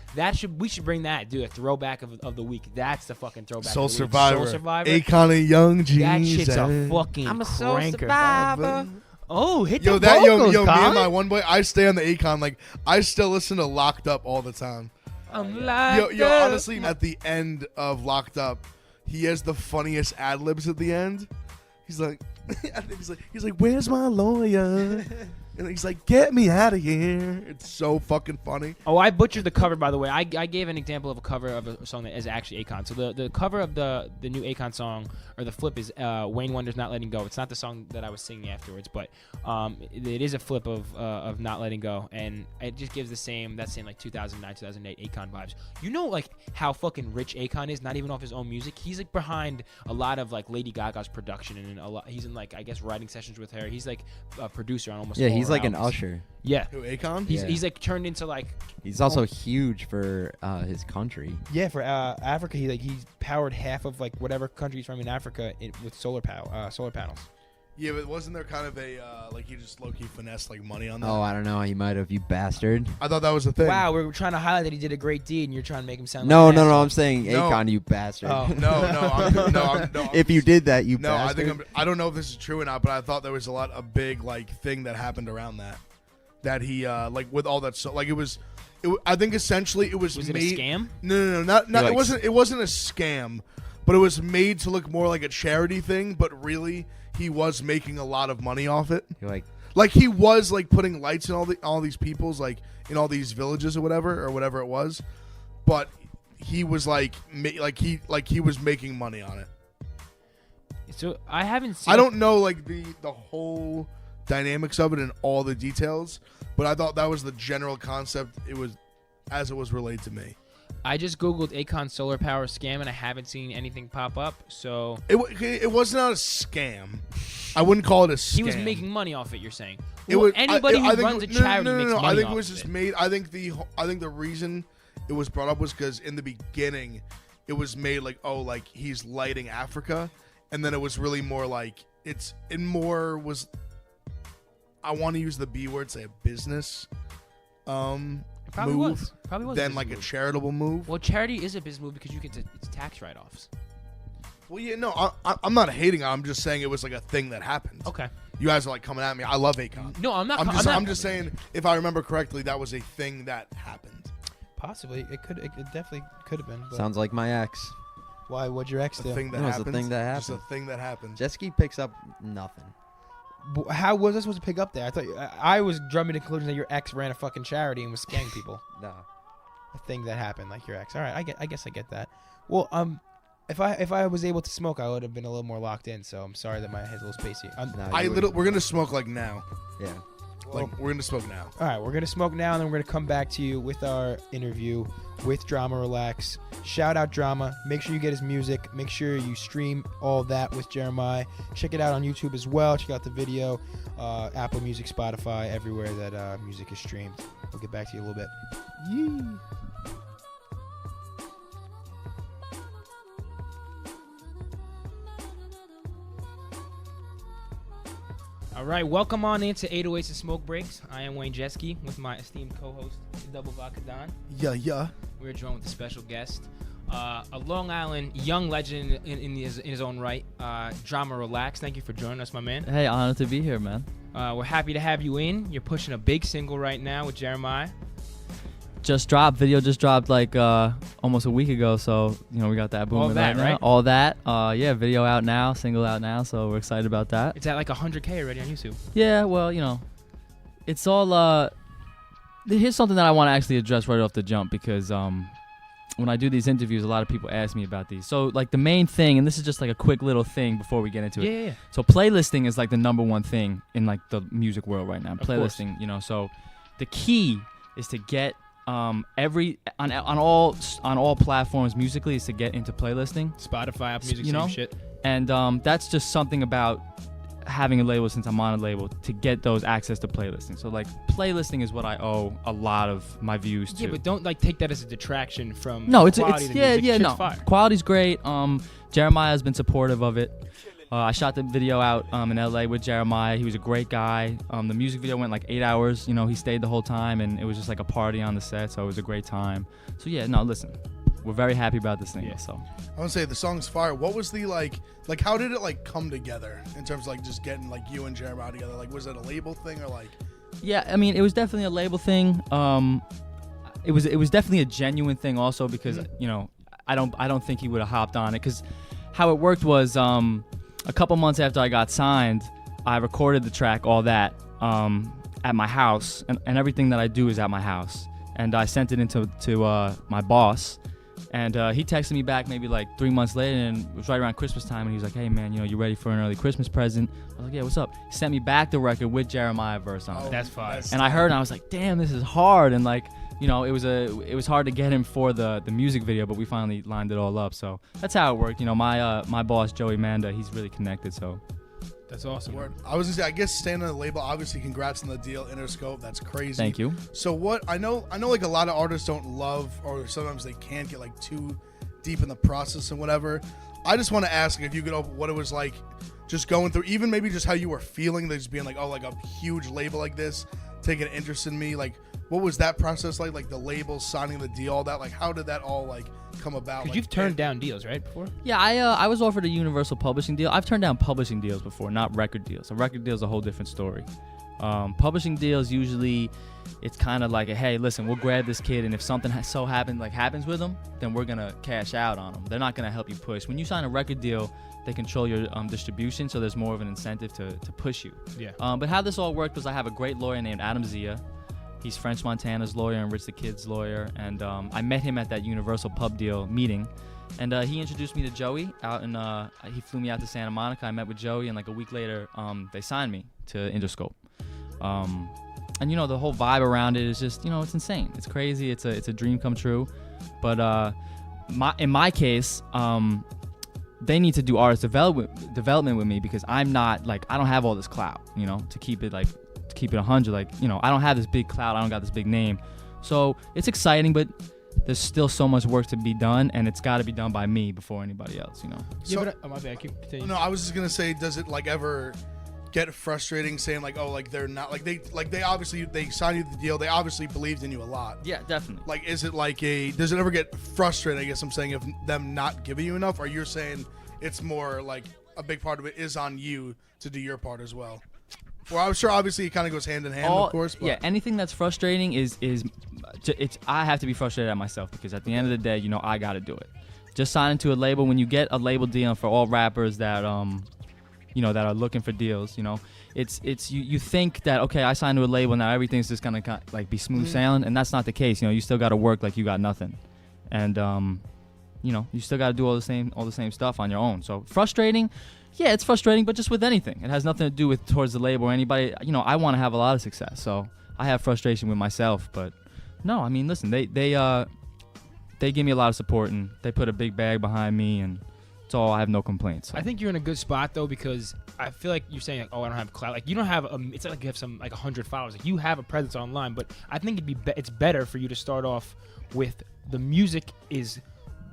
We should bring that, dude. A throwback of the week. That's the fucking throwback. Soul of the week. Survivor. Soul Survivor. Akon and Young Jeezy. That shit's a fucking I'm a Soul cranker. Survivor. Oh, hit yo, the that vocals, yo, me Colin. and my one boy, I stay on the Akon. Like, I still listen to Locked Up all the time. I'm locked up. Honestly, at the end of Locked Up, he has the funniest ad libs at the end. He's like, he's like, where's my lawyer? And he's like, get me out of here. It's so fucking funny. Oh, I butchered the cover, by the way. I gave an example of a cover of a song that is actually Akon. So the cover of the new Akon song, or the flip, is Wayne Wonder's Not Letting Go. It's not the song that I was singing afterwards, but it is a flip of Not Letting Go. And it just gives that same like 2009, 2008 Akon vibes. You know, like, how fucking rich Akon is, not even off his own music. He's like behind a lot of like Lady Gaga's production, and he's in like, I guess, writing sessions with her. He's like a producer on almost all he's her like albums. an usher. Yeah. Who, Akon? He's like turned into like. He's also huge for his country. Yeah, for Africa, he's powered half of like whatever country he's from in Africa with solar panels. Yeah, but wasn't there kind of a like he just low key finessed like money on that? Oh, I don't know. He might have, you bastard. I thought that was the thing. Wow, we're trying to highlight that he did a great deed, and you're trying to make him sound No, like no, an no. asshole. I'm saying No. Akon, you bastard. Oh. No. If you did that, you No, bastard. I don't know if this is true or not, but I thought there was a big like thing that happened around that he like with all that like I think essentially it was Was made, it a scam? No, not Like- it wasn't a scam, but it was made to look more like a charity thing, but really he was making a lot of money off it. You're Like he was like putting lights in all these people's like in all these villages or whatever it was, but he was he was making money on it. So I haven't seen. I don't know like the whole dynamics of it and all the details, but I thought that was the general concept. It was as it was relayed to me. I just googled Akon solar power scam and I haven't seen anything pop up. So It was not a scam. I wouldn't call it a scam. he was making money off it. You're saying? It Well, was anybody I who think runs a no, charity no, makes money I think off it was of just it. made. I think the reason it was brought up was because in the beginning it was made like he's lighting Africa, and then it was really more like I want to use the B word, say a business Probably move was. Probably was. than business like a move. charitable move. Well, charity is a business move because you get it's tax write-offs. Well, yeah, no, I'm not hating. I'm just saying it was like a thing that happened. Okay. You guys are like coming at me. I love Akon. No, I'm not. I'm just saying if I remember correctly, that was a thing that happened. Possibly, it definitely could have been. But Sounds like my ex. why? What'd your ex The do? thing that It was a happened. thing that Just a happened. thing that happened. Jetski picks up nothing. How was I supposed to pick up there? I thought I was drumming to the conclusion that your ex ran a fucking charity and was scamming people. No. A thing that happened, like your ex. All right, I guess I get that. Well, if I was able to smoke, I would have been a little more locked in. So I'm sorry that my head's a little spacey. No, We're gonna smoke like now. Yeah. Like we're gonna smoke now. All right, we're gonna smoke now, and then we're gonna come back to you with our interview with Drama Relax. Shout out Drama. Make sure you get his music. Make sure you stream all that with Jeremiah. Check it out on YouTube as well. Check out the video, Apple Music, Spotify, everywhere that music is streamed. We'll get back to you a little bit. Yee. All right, welcome on into 808s and Smoke Breaks. I am Wayne Jetski with my esteemed co-host, Double Vodka Don. Yeah. We're joined with a special guest, a Long Island young legend in his own right, Drama Relax. Thank you for joining us, my man. Hey, honored to be here, man. We're happy to have you in. You're pushing a big single right now with Jeremiah. Video just dropped like almost a week ago, so we got that booming All that, right now. right? All that, yeah, video out now, single out now, so we're excited about that. It's at like 100K already on YouTube. Yeah, well, it's all. Here's something that I want to actually address right off the jump because when I do these interviews, a lot of people ask me about these. So like the main thing, and this is just like a quick little thing before we get into it. Yeah. So playlisting is like the number one thing in like the music world right now. Of Playlisting, so the key is to get on all platforms musically is to get into playlisting, Spotify, Apple Music, You know? same shit. and that's just something about having a label. Since I'm on a label, to get those access to playlisting. So like playlisting is what I owe a lot of my views to. Yeah, but don't like take that as a detraction from No, the it's quality of the music. yeah, Shit's no. fire. Quality's great. Jeremiah has been supportive of it. I shot the video out in LA with Jeremiah. He was a great guy. The music video went like 8 hours. He stayed the whole time, and it was just like a party on the set. So it was a great time. So yeah, no, listen, we're very happy about this thing. Yeah. So I want to say the song's fire. What was the like how did it like come together in terms of like just getting like you and Jeremiah together? Like was it a label thing or like? yeah, I mean, it was definitely a label thing. It was definitely a genuine thing also because I don't think he would have hopped on it because how it worked was a couple months after I got signed, I recorded the track, all that, at my house, and everything that I do is at my house. And I sent it into my boss, and he texted me back maybe like 3 months later, and it was right around Christmas time, and he was like, hey man, you ready for an early Christmas present? I was like, yeah, what's up? He sent me back the record with Jeremiah verse on it. That's fire. And I heard, and I was like, damn, this is hard, and like, it was hard to get him for the music video, but we finally lined it all up. So that's how it worked. My boss Joey Manda, he's really connected. So That's awesome. Word. I was gonna say, I guess staying on the label. Obviously, congrats on the deal, Interscope. That's crazy. thank you. So what? I know like a lot of artists don't love, or sometimes they can't get like too deep in the process and whatever. I just want to ask if you could open what it was like just going through, even maybe just how you were feeling, just being like, oh, like a huge label like this, taking an interest in me. Like, what was that process like? Like the labels, signing the deal, all that. Like, how did that all like come about? Because like, you've turned down deals, right, before? Yeah, I was offered a Universal publishing deal. I've turned down publishing deals before, not record deals. A record deal is a whole different story. Publishing deals, usually it's kind of like, hey, listen, we'll grab this kid, and if something happens with him, then we're gonna cash out on him. They're not gonna help you push. When you sign a record deal, they control your distribution, so there's more of an incentive to push you. Yeah. But how this all worked was I have a great lawyer named Adam Zia. He's French Montana's lawyer and Rich the Kid's lawyer, and I met him at that Universal pub deal meeting, and he introduced me to Joey out in. He flew me out to Santa Monica. I met with Joey, and like a week later, they signed me to Interscope. And the whole vibe around it is just, it's insane. It's crazy. It's a dream come true. But in my case, they need to do artist development with me because I'm not like, I don't have all this clout, to keep it 100. Like, I don't have this big clout. I don't got this big name. So it's exciting, but there's still so much work to be done, and it's got to be done by me before anybody else, So, yeah, but my bad. Continue. No, I was just gonna say, does it like ever get frustrating saying like, oh, like they're not like they obviously they signed you the deal, they obviously believed in you a lot. Yeah, definitely. Like, is it like does it ever get frustrating, I guess I'm saying, of them not giving you enough, or you're saying it's more like a big part of it is on you to do your part as well? Well, I'm sure obviously it kind of goes hand in hand, of course. But. Yeah, anything that's frustrating is I have to be frustrated at myself because at the end of the day, I got to do it. Just signing to a label, when you get a label deal for all rappers that that are looking for deals, it's you think that, okay, I signed to a label, now everything's just gonna like be smooth sailing, and that's not the case. You still got to work like you got nothing, and you still got to do all the same stuff on your own. So frustrating. Yeah, it's frustrating, but just with anything. It has nothing to do with towards the label or anybody. I want to have a lot of success, so I have frustration with myself. But no, I mean, listen, they give me a lot of support, and they put a big bag behind me, and it's all. I have no complaints. So. I think you're in a good spot though, because I feel like you're saying like, oh, I don't have clout. Like you don't have it's not like you have some like 100 followers. Like you have a presence online, but I think it's better for you to start off with the music is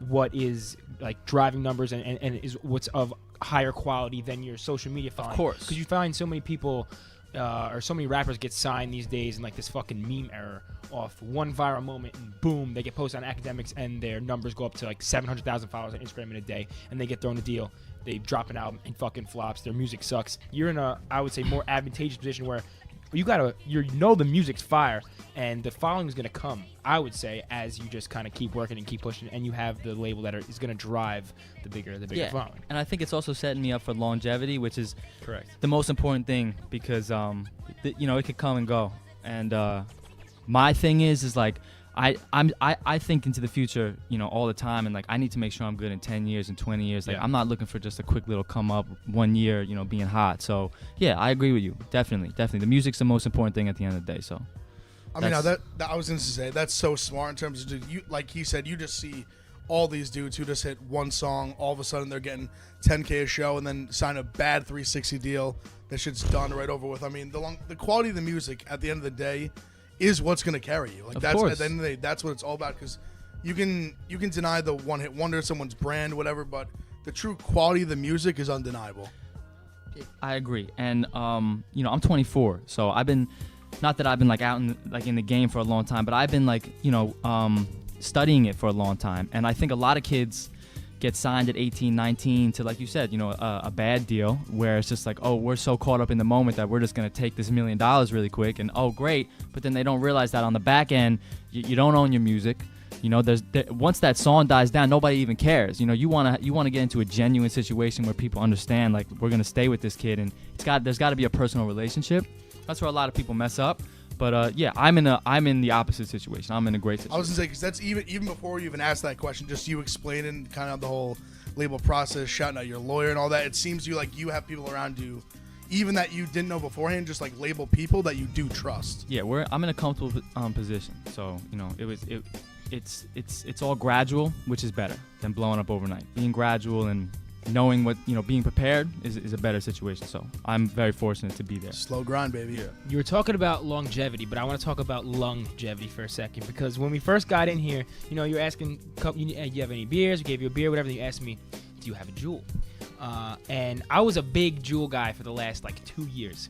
what is like driving numbers and is what's of higher quality than your social media following. Of course. Because you find so many people or so many rappers get signed these days in like this fucking meme era off one viral moment, and boom, they get posted on academics and their numbers go up to like 700,000 followers on Instagram in a day, and they get thrown a deal. They drop an album and fucking flops. Their music sucks. You're in a, I would say, more advantageous position where the music's fire, and the following is going to come, I would say, as you just kind of keep working and keep pushing, and you have the label that is going to drive the bigger following. And I think it's also setting me up for longevity, which is correct. The most important thing, because it could come and go. And my thing is like I think into the future, all the time, and like I need to make sure I'm good in 10 years and 20 years. Like I'm not looking for just a quick little come up 1 year, being hot. So yeah, I agree with you. Definitely. The music's the most important thing at the end of the day. So I mean, now that I was going to say, that's so smart in terms of you, like he said, you just see all these dudes who just hit one song, all of a sudden they're getting 10K a show, and then sign a bad 360 deal. That shit's done right over with. I mean, the quality of the music at the end of the day is what's going to carry you. Like of that's course. At the end of the day, that's what it's all about. Because you can deny the one hit wonder, someone's brand, whatever, but the true quality of the music is undeniable. I agree, and I'm 24, so I've been, not that I've been like out in the game for a long time, but I've been like studying it for a long time, and I think a lot of kids get signed at 18, 19 to, like you said, a bad deal where it's just like, oh, we're so caught up in the moment that we're just going to take this $1 million really quick, and oh, great. But then they don't realize that on the back end, you don't own your music. Once that song dies down, nobody even cares. You want to get into a genuine situation where people understand, like, we're going to stay with this kid, and there's got to be a personal relationship. That's where a lot of people mess up. But yeah, I'm in the opposite situation. I'm in a great situation. I was gonna say, because that's even before you even asked that question, just you explaining kind of the whole label process, shouting out your lawyer and all that. It seems to you like you have people around you, even that you didn't know beforehand, just like label people that you do trust. Yeah, I'm in a comfortable position. So it's all gradual, which is better than blowing up overnight. Being gradual and knowing what, being prepared is a better situation. So I'm very fortunate to be there. Slow grind, baby. Yeah. You were talking about longevity, but I want to talk about longevity for a second, because when we first got in here, you're asking, you have any beers? We gave you a beer, whatever. And you asked me, do you have a jewel? And I was a big Juul guy for the last like 2 years.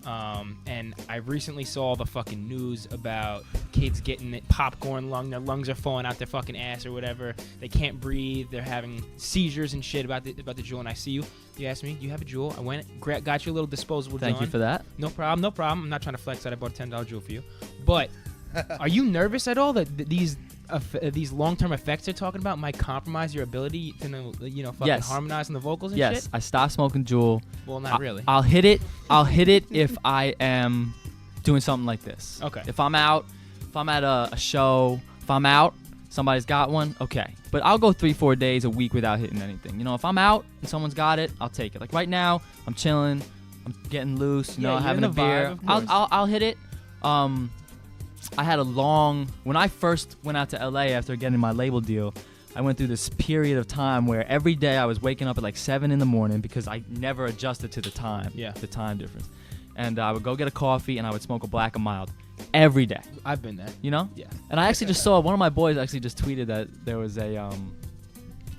And I recently saw the fucking news about kids getting popcorn lung. Their lungs are falling out their fucking ass or whatever. They can't breathe. They're having seizures and shit about the Juul. And I see you. You asked me, do you have a Juul? I went, got you a little disposable. Thank you for that. No problem, no problem. I'm not trying to flex that I bought a $10 Juul for you. But are you nervous at all that these long-term effects they're talking about might compromise your ability to fucking harmonize on the vocals and shit? Yes, I stopped smoking Juul. Well, not really. I'll hit it if I am doing something like this. Okay. If I'm out, if I'm at a show, if I'm out, somebody's got one, okay. But I'll go 3-4 days a week without hitting anything. If I'm out and someone's got it, I'll take it. Like right now, I'm chilling, I'm getting loose, having a beer. I'll hit it. I had when I first went out to LA after getting my label deal, I went through this period of time where every day I was waking up at like 7 in the morning because I never adjusted to the time difference. And I would go get a coffee and I would smoke a Black and Mild every day. I've been there. Yeah. And I actually just saw one of my boys actually just tweeted that there was a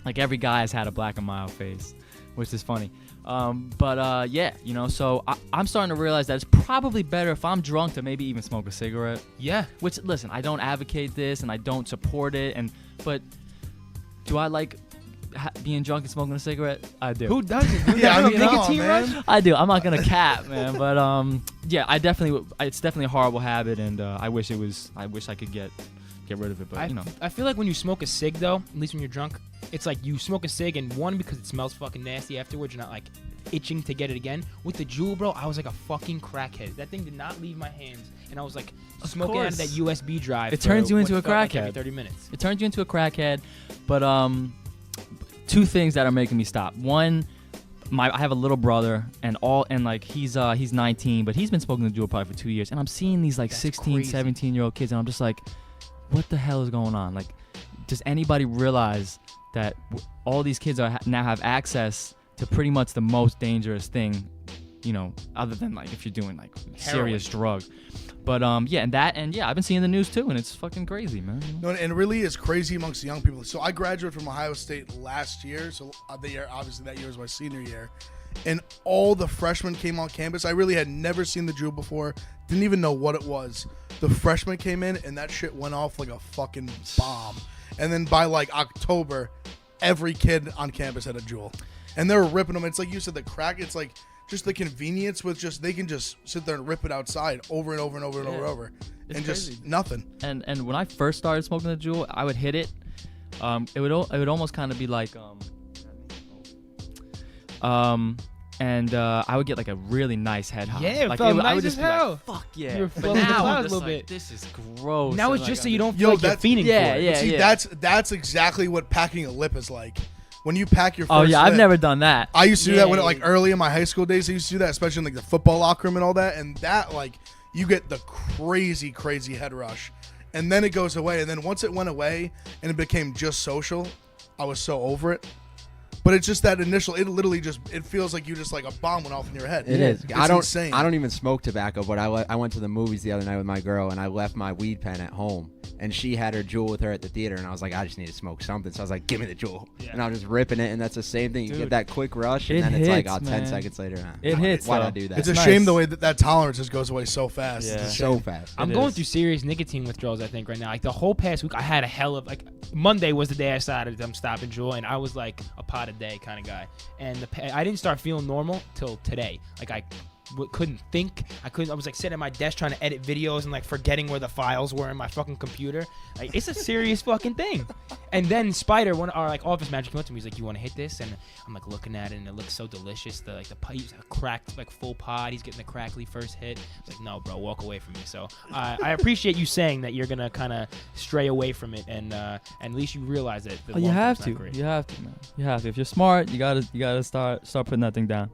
like every guy has had a Black and Mild phase, which is funny. So I'm starting to realize that it's probably better if I'm drunk to maybe even smoke a cigarette. Yeah. Which, listen, I don't advocate this and I don't support it, but do I like being drunk and smoking a cigarette? I do. Who doesn't? Nicotine rush? I do. I'm not gonna cap, man, but I definitely. It's definitely a horrible habit, and I wish I could get rid of it, but I feel like when you smoke a cig, though, at least when you're drunk, it's like you smoke a cig, and one, because it smells fucking nasty afterwards, you're not like itching to get it again. With the Juul, bro, I was like a fucking crackhead. That thing did not leave my hands, and I was like smoking out of that USB drive. It turns you into a crackhead. Like every 30 minutes. It turns you into a crackhead, but two things that are making me stop. One, I have a little brother, and he's 19, but he's been smoking the Juul probably for 2 years, and I'm seeing these like 16, 17-year-old kids, and I'm just like, what the hell is going on? Like, does anybody realize that all these kids now have access to pretty much the most dangerous thing, other than like if you're doing like serious drugs. But I've been seeing the news too, and it's fucking crazy, man. No, and it really is crazy amongst the young people. So I graduated from Ohio State last year, so the year, obviously that year was my senior year, and all the freshmen came on campus. I really had never seen the Juul before, didn't even know what it was. The freshmen came in, and that shit went off like a fucking bomb. And then by like October, every kid on campus had a Juul, and they were ripping them. It's like you said, the crack. It's like just the convenience with they can just sit there and rip it outside over and over and over and over it's and crazy. Just nothing. And when I first started smoking the Juul, I would hit it. It would almost kind of be like I would get like a really nice head high. Yeah, it like, felt I nice would as just hell. Be like, fuck yeah. You're But floating the now clouds I'm a just little like, bit. this is gross. Now And it's just so you don't feel like you're that's- fiending for it. Yeah, See, yeah. that's exactly what packing a lip is like. When you pack your first Oh yeah, I've lip, never done that. I used to do that when Yeah. like early in my high school days. I used to do that, especially in like the football locker room and all that. And that like you get the crazy head rush, and then it goes away. And then once it went away and it became just social, I was so over it. But it's just that initial. It literally it feels like you just like a bomb went off in your head. It is. It's I don't even smoke tobacco, but I went to the movies the other night with my girl, and I left my weed pen at home, and she had her Juul with her at the theater, and I was like, I just need to smoke something. So I was like, give me the Juul, and I was just ripping it, and that's the same thing. You Dude, get that quick rush, and it then it's like, hits, 10 man. seconds later. It hits, Why'd though. I do that? It's a Nice. shame the way that tolerance just goes away so fast. Yeah. It's a so shame. fast. I'm It going is. through serious nicotine withdrawals, I think, right now. Like, the whole past week, I had a hell of, like, Monday was the day I decided I'm stopping Juul, and I was, like, a pot a day kind of guy. And I didn't start feeling normal till today. Like, I couldn't think. I was, like, sitting at my desk trying to edit videos and, like, forgetting where the files were in my fucking computer. Like, it's a serious fucking thing. And then Spider, our, like, office manager came up to me. He's like, you want to hit this? And I'm, like, looking at it, and it looks so delicious. He's a cracked, like, full pod. He's getting the crackly first hit. I was like, no, bro, walk away from me. So I appreciate you saying that you're going to kind of stray away from it, and at least you realize that the You long have term's to. not great. You have to, man. You have to. If you're smart, you gotta start putting that thing down.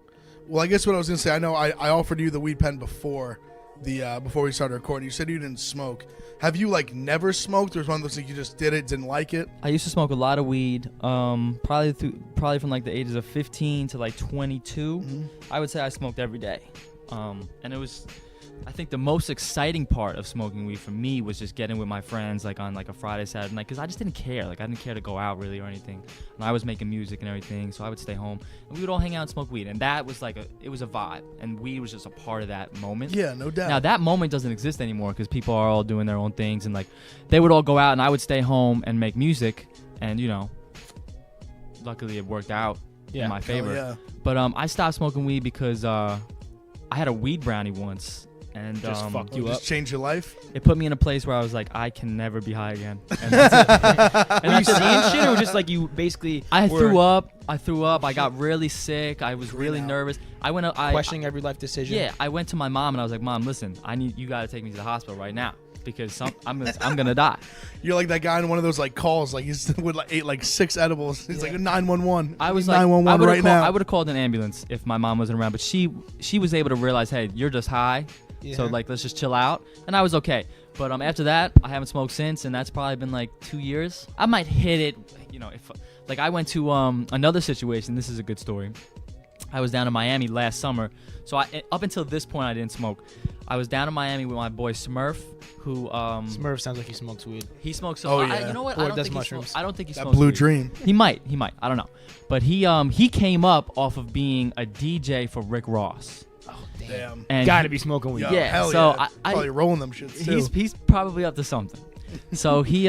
Well, I guess what I was gonna say, I know I offered you the weed pen before we started recording. You said you didn't smoke. Have you like never smoked, or was one of those things you just did it, didn't like it? I used to smoke a lot of weed, probably from like the ages of 15 to like 22. Mm-hmm. I would say I smoked every day, and it was I think the most exciting part of smoking weed for me was just getting with my friends like on like a Friday, Saturday night, because I just didn't care. Like I didn't care to go out really or anything. And I was making music and everything, so I would stay home and we would all hang out and smoke weed. And that was like it was a vibe, and weed was just a part of that moment. Yeah, no doubt. Now that moment doesn't exist anymore because people are all doing their own things, and like they would all go out and I would stay home and make music, and you know, luckily it worked out in my favor. Yeah. But I stopped smoking weed because I had a weed brownie once. And Just fucked you up. Just change your life. It put me in a place where I was like, I can never be high again. And that's it. Were you seeing shit, or just like you basically? I threw up. I got really sick. I was really nervous. I went. Questioning every life decision. Yeah, I went to my mom and I was like, Mom, listen, you got to take me to the hospital right now because I'm gonna die. You're like that guy in one of those like calls, like he's with like ate like 6 edibles. He's like 911. I was like 911 right now. I would have called an ambulance if my mom wasn't around, but she was able to realize, hey, you're just high. Yeah. So like let's just chill out, and I was okay. But after that, I haven't smoked since, and that's probably been like 2 years. I might hit it, you know. If like I went to another situation. This is a good story. I was down in Miami last summer, so up until this point I didn't smoke. I was down in Miami with my boy Smurf, who Smurf sounds like he smokes weed. He smokes. Oh, yeah. You know what? Or I don't does think mushrooms. I don't think he That smokes blue weed. dream. He might. I don't know. But he came up off of being a DJ for Rick Ross. Damn. And Gotta be smoking weed. Yo, yeah, hell so yeah. Probably rolling them shits too. he's probably up to something. So he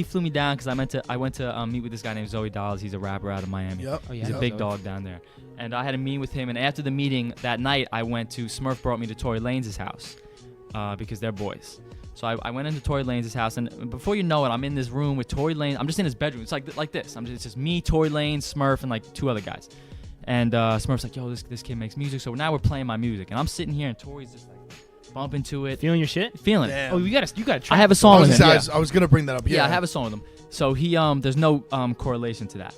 flew me down because I went to meet with this guy named Zoe Dolls. He's a rapper out of Miami. Yep. Oh, yeah. He's a Zoe. big dog down there. And I had a meeting with him. And after the meeting that night, I went to Smurf brought me to Tory Lanez' house because they're boys. So I went into Tory Lanez' house, and before you know it, I'm in this room with Tory Lanez. I'm just in his bedroom. It's like this. It's just me, Tory Lanez, Smurf, and like 2 other guys. And Smurf's like, yo, this kid makes music. So now we're playing my music, and I'm sitting here, and Tory's just like bumping to it, Feeling your shit? feeling it. Damn. Oh, you gotta try. I have a song with him. I was gonna bring that up. Yeah, I have a song with him. So he there's no correlation to that.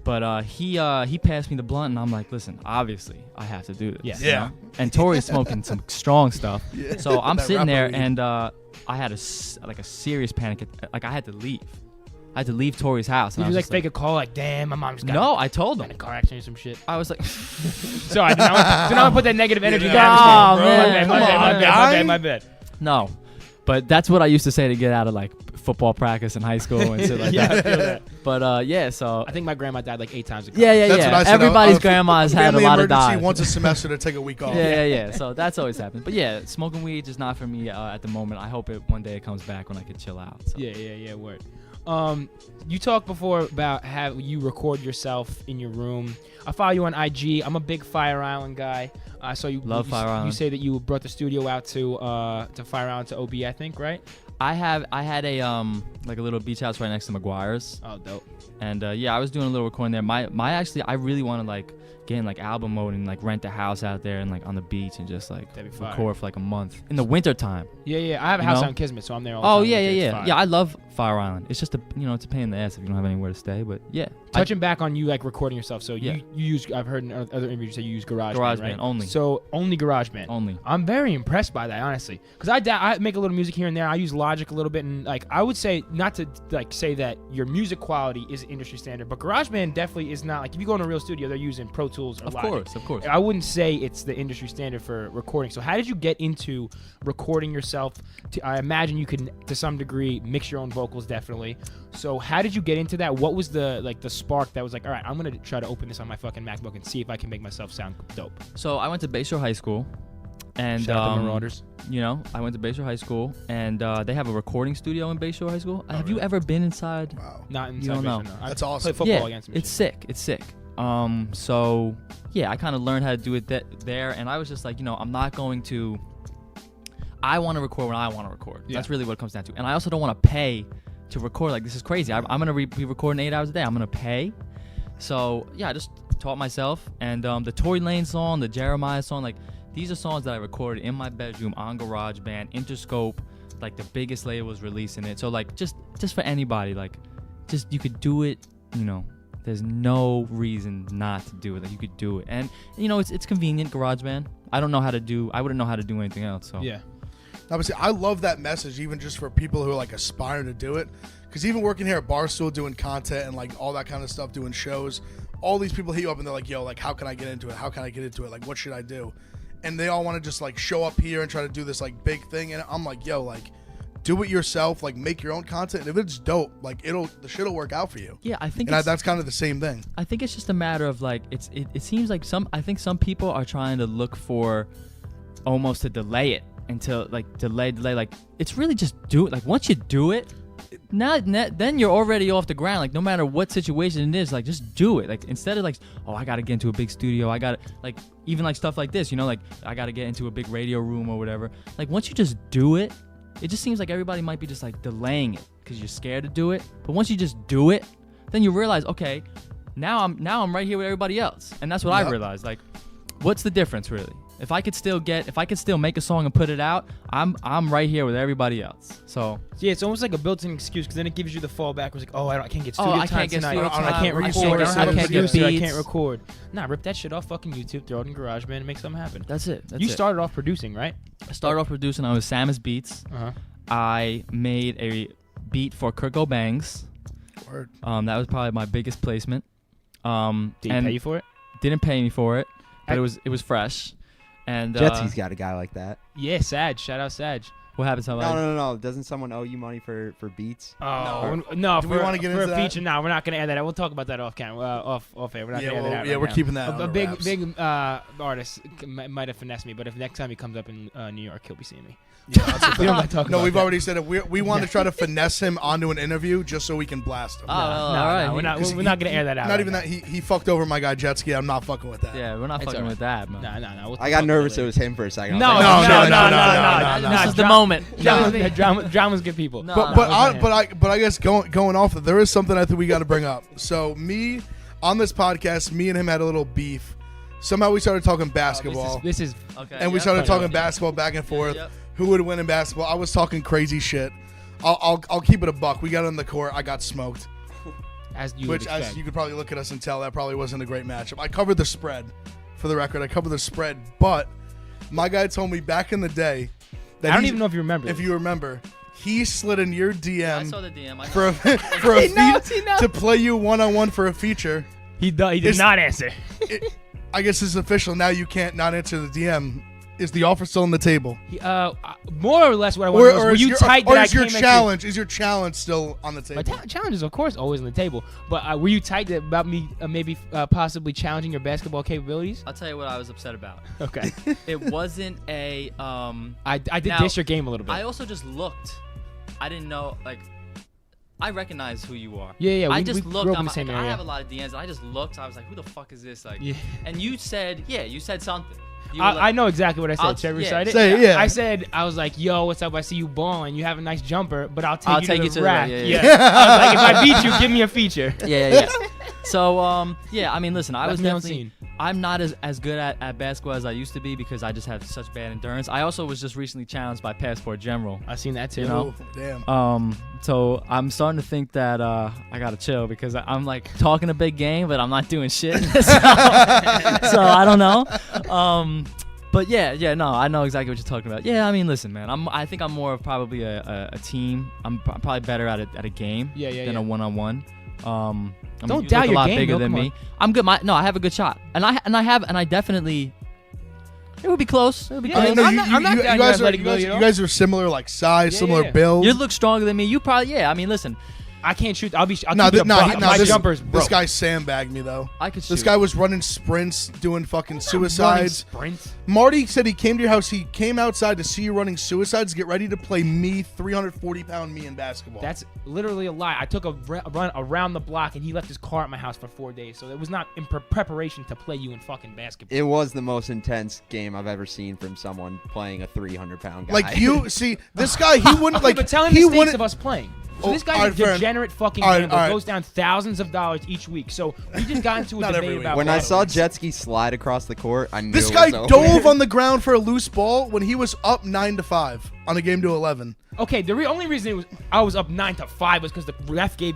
But he passed me the blunt, and I'm like, listen, obviously I have to do this. Yes. you Yeah. know? And Tori's smoking some strong stuff. Yeah. So I'm That sitting there, rapper weed. and I had a serious panic. Like I had to leave. I had to leave Tori's house. Did And I you was like just fake a call like, damn, my mom's got No, I told in a him. car accident or some shit? I was like, So I do not want to put that negative energy Yeah, down. no, My man, bad, come my bad, on, my bad, my guy. bad, my bad. no. But that's what I used to say to get out of like football practice in high school and shit like Yeah, I that. feel that. But yeah, so I think my grandma died like 8 times ago. yeah. That's what I said. Everybody's A grandma's had a family lot of emergency dives. once a semester to take a week off. Yeah. So that's always happened. But yeah, smoking weed is not for me at the moment. I hope one day it comes back when I can chill out. So. Yeah, word. You talked before about how you record yourself in your room. I follow you on IG. I'm a big Fire Island guy. I saw you. Love Fire Island. You say that you brought the studio out to Fire Island to OB, I think, right? I had a like a little beach house right next to McGuire's, Oh, dope. and yeah, I was doing a little recording there. I really want to like get in like album mode and like rent a house out there and like on the beach and just like That'd be fire. record for like a month in the winter time. Yeah. I have a You house know? on Kismet, so I'm there all the Oh time. yeah. It's fire. Yeah, I love Fire Island. It's just it's a pain in the ass if you don't have anywhere to stay. But yeah, Touching back on you like recording yourself, so Yeah. you use. I've heard in other interviews you say you use GarageBand, GarageBand right? only. So only GarageBand. only. I'm very impressed by that, honestly, because I make a little music here and there. I use Logic a little bit, and like I would say not to like say that your music quality is industry standard, but GarageBand definitely is not. Like if you go in a real studio, they're using Pro Tools or Of Logic. course. I wouldn't say it's the industry standard for recording. So how did you get into recording yourself? I imagine you can, to some degree, mix your own vocals, definitely. So how did you get into that? What was the spark that was like, all right, I'm gonna try to open this on my fucking MacBook and see if I can make myself sound dope. So I went to Bayshore High School, and Shout out to Marauders. I went to Bayshore High School, and they have a recording studio in Bayshore High School. Have you really? ever been inside? Wow. Not in You don't know. That's I awesome. play football against them. It's sick. It's sick. So yeah, I kind of learned how to do it there, and I was just like, I'm not going to. I want to record when I want to record. Yeah. That's really what it comes down to. And I also don't want to pay to record. Like, this is crazy. I'm gonna be recording 8 hours a day. I'm gonna pay. So yeah, I just taught myself. And the Tory Lanez song, the Jeremiah song, like these are songs that I recorded in my bedroom on GarageBand, Interscope. Like the biggest label was releasing it. So like just for anybody, like just you could do it. There's no reason not to do it. Like you could do it, and it's convenient. GarageBand. I wouldn't know how to do anything else. So Yeah. Obviously, I love that message, even just for people who are like aspiring to do it. Because even working here at Barstool, doing content and like all that kind of stuff, doing shows, all these people hit you up and they're like, "Yo, like, how can I get into it? How can I get into it? Like, what should I do?" and they all want to just like show up here and try to do this like big thing. And I'm like, yo, like, do it yourself. Like, make your own content. And if it's dope, like the shit'll work out for you. Yeah, I think that's kind of the same thing. I think it's just a matter of like it seems like I think some people are trying to look for almost to delay it until like delay. Like, it's really just do it. Like, once you do it, then you're already off the ground. Like, no matter what situation it is, like, just do it. Like, instead of like, oh, I gotta get into a big studio, I gotta, like, even like stuff like this, you know, like I gotta get into a big radio room or whatever. Like, once you just do it, it just seems like everybody might be just like delaying it because you're scared to do it. But once you just do it, then you realize, okay, now I'm right here with everybody else. And that's what I realized. Like, what's the difference really? If I could still make a song and put it out, I'm right here with everybody else. So yeah, it's almost like a built-in excuse because then it gives you the fallback. It's like, oh, I can't get studio time tonight. I can't record. I can't record. Nah, rip that shit off fucking YouTube, throw it in GarageBand, and make something happen. That's it. You started off producing, right? I started off producing. I was Samus Beats. I made a beat for Kurt Cobain's. Word. That was probably my biggest placement. Did he pay you for it? Didn't pay me for it, but it was fresh. And Jetski's got a guy like that. Yeah, Sag. Shout out Sag. What happened to No. Doesn't someone owe you money for beats? Oh no! Do we want to get into a that? feature? No, we're not gonna add that. We'll talk about that off camera, off air. We're not gonna add that out. Yeah, we're keeping that. A big artist might have finessed me, but if next time he comes up in New York, he'll be seeing me. Yeah, we don't like talking about we've that. already said it. We want to try to finesse him onto an interview just so we can blast him. No, we're not gonna air that out. Not even that. He fucked over my guy Jetski. I'm not fucking with that. Yeah, we're not fucking with that, man. No. I got nervous it was him for a second. No. This is the moment. Drama's good people. But I guess going off that, there is something I think we got to bring up. So on this podcast, me and him had a little beef. Somehow we started talking basketball. This is okay. And we started talking basketball back and forth. Yep. Who would win in basketball? I was talking crazy shit. I'll keep it a buck. We got on the court. I got smoked. As you could probably look at us and tell, that probably wasn't a great matchup. I covered the spread. For the record, I covered the spread. But my guy told me back in the day that I don't even know if you remember. If you remember, he slid in your DM. Yeah, I saw the DM. For a to play you one-on-one for a feature. He did not answer. I guess it's official now. You can't not answer the DM. Is the offer still on the table? More or less what I want to know is, were you tight that I came at you? Is your challenge still on the table? My challenge is, of course, always on the table. But were you tight about me maybe possibly challenging your basketball capabilities? I'll tell you what I was upset about. Okay. It wasn't a... I did dish your game a little bit. I also just looked. I didn't know, like... I recognize who you are. Yeah. I just looked. Grew up in the same area. I have a lot of DMs, and I just looked. I was like, "Who the fuck is this?" Like, yeah. And you said something. I know exactly what I said. Should I recite it? Say it, yeah. I said, I was like, "Yo, what's up? I see you balling. You have a nice jumper, but I'll take you to the rack." Yeah. I was like, "If I beat you, give me a feature." Yeah. So, I mean, listen, I was definitely... I'm not as good at basketball as I used to be because I just have such bad endurance. I also was just recently challenged by Passport General. I've seen that too. You know? Damn. So I'm starting to think that I gotta chill because I'm like talking a big game, but I'm not doing shit. so I don't know. But no, I know exactly what you're talking about. Yeah, I mean, listen, man, I think I'm more of probably a team. I'm probably better at a game than a one-on-one. Don't doubt your game. Bigger than me. I'm good. I have a good shot, and I definitely. It would be close. It would be close. I'm not you guys are similar, like size, similar build. You look stronger than me. You probably, I mean, listen. I can't shoot. I'll keep it my jumper's broke. This guy sandbagged me though. I could shoot. This guy was running sprints, doing fucking suicides. Sprints. Marty said he came to your house. He came outside to see you running suicides. Get ready to play me, 340-pound me in basketball. That's literally a lie. I took a run around the block, and he left his car at my house for 4 days. So it was not in preparation to play you in fucking basketball. It was the most intense game I've ever seen from someone playing a 300-pound guy. Like you see, this guy, he wouldn't like. But tell him the stakes of us playing. So this guy's a right, degenerate fucking gambler. Goes down thousands of dollars each week. So we just got into a debate about when I saw Jetski slide across the court, I knew this it guy was over. dove on the ground for a loose ball when he was up 9-5 on a game to 11. Okay, the only reason I was up 9-5 was because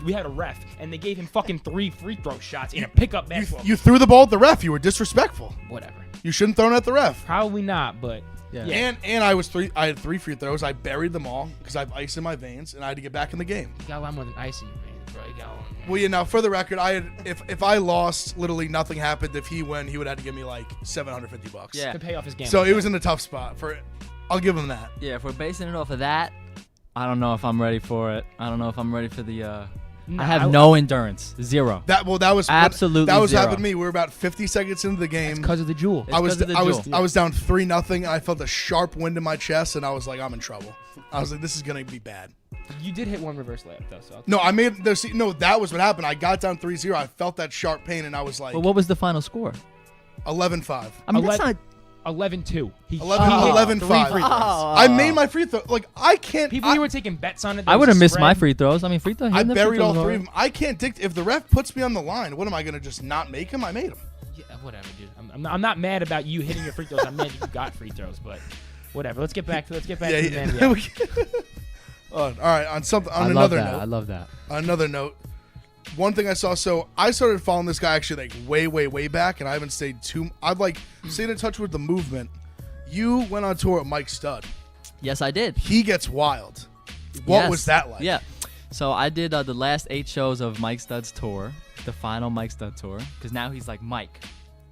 we had a ref, and they gave him fucking 3 free throw shots in a pickup basketball. You threw the ball at the ref. You were disrespectful. Whatever. You shouldn't throw it at the ref. Probably not, but. Yeah. And I had 3 free throws. I buried them all because I have ice in my veins, and I had to get back in the game. You got a lot more than ice in your veins, bro. You got Well, yeah. Now, for the record, if I lost, literally nothing happened. If he won, he would have to give me like $750. Yeah. To pay off his game. So it was in a tough spot. I'll give him that. Yeah, if we're basing it off of that, I don't know if I'm ready for it. I don't know if I'm ready for the. I have no endurance. Zero. That was absolutely that was zero. happened to me. We were about 50 seconds into the game. because of the jewel. I was down 3-0, and I felt a sharp wind in my chest, and I was like, I'm in trouble. I was like, this is gonna be bad. You did hit one reverse layup though. So No, I made no. That was what happened. I got down 3-0. I felt that sharp pain, and I was like, But what was the final score? 11-5. I mean, that's not. 11-2. 11-5. Free throws. I made my free throw. Like I can't. People who were taking bets on it. I would have missed my free throws. I mean, free throw. I buried all 3 of them. I can't dictate. If the ref puts me on the line, what am I gonna just not make him? I made him. Yeah, whatever, dude. I'm not mad about you hitting your free throws. I'm mad that you got free throws, but whatever. Let's get back to the man. All right. On another note. I love that. Another note. One thing I saw, so I started following this guy actually like way back, and I haven't stayed I've like stayed in touch with the movement. You went on tour with Mike Stud. Yes, I did. He gets wild. What was that like? Yeah. So I did the last 8 shows of Mike Stud's tour, the final Mike Stud tour, because now he's like Mike.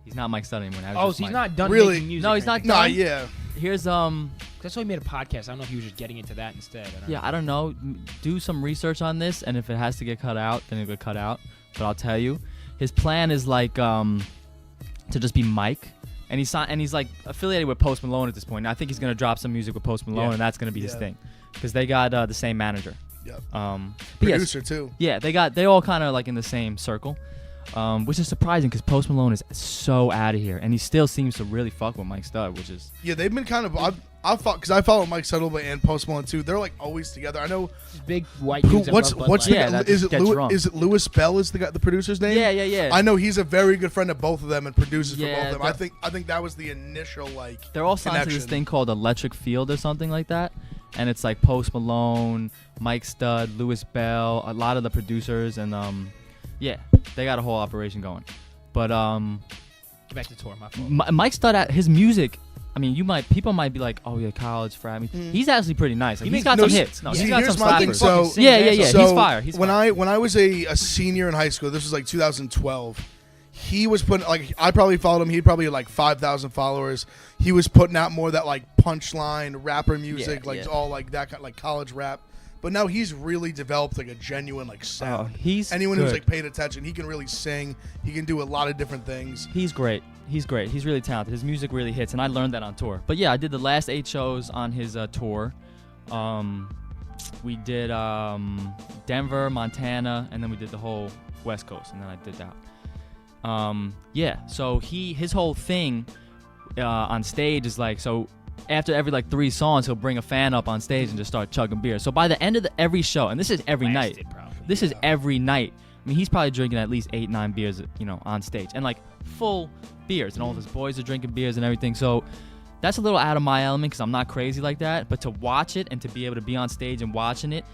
He's not Mike Stud anymore. Now So he's not done Really? making music. No, he's not anything. done. Nah, yeah. Here's That's why he made a podcast. I don't know if he was just getting into that instead. I don't know. Do some research on this, and if it has to get cut out, then it'll get cut out. But I'll tell you, his plan is like to just be Mike, and he's like affiliated with Post Malone at this point. Now, I think he's gonna drop some music with Post Malone, and that's gonna be his thing, because they got the same manager. Yep. Producer too. Yeah, they all kind of like in the same circle, which is surprising because Post Malone is so out of here, and he still seems to really fuck with Mike Stud, which is They've been kind of. Because I follow Mike Stud and Post Malone too. They're like always together. I know. Big white dudes. What's Bud. is it Louis Bell is the producer's name? Yeah. I know he's a very good friend of both of them and produces for Yeah, both of them. I think that was the initial like. They're all signed to this thing called Electric Field or something like that, and it's like Post Malone, Mike Stud, Louis Bell, a lot of the producers, and they got a whole operation going. But Get back to tour. My fault. Mike Stud, his music. I mean, people might be like, oh yeah, college frat. I mean, he's actually pretty nice. Like, he's got some hits. No, he's got some slappers. So yeah. So he's fire. When I was a senior in high school, this was like 2012. He was putting I probably followed him. He probably had like 5,000 followers. He was putting out more of that like punchline rapper music, all like that kind like college rap. But now he's really developed like a genuine like sound. Anyone who's like paid attention, he can really sing. He can do a lot of different things. He's great. He's really talented. His music really hits, and I learned that on tour. But yeah, I did the last 8 shows on his tour. We did Denver, Montana, and then we did the whole West Coast, and then I did that. So his whole thing on stage is like, so after every like 3 songs, he'll bring a fan up on stage and just start chugging beer. So by the end of every show, and this is every night. This is every night. I mean, he's probably drinking at least 8-9 beers, on stage, and like full beers, and all of his boys are drinking beers and everything. So that's a little out of my element because I'm not crazy like that. But to watch it and to be able to be on stage and watching it,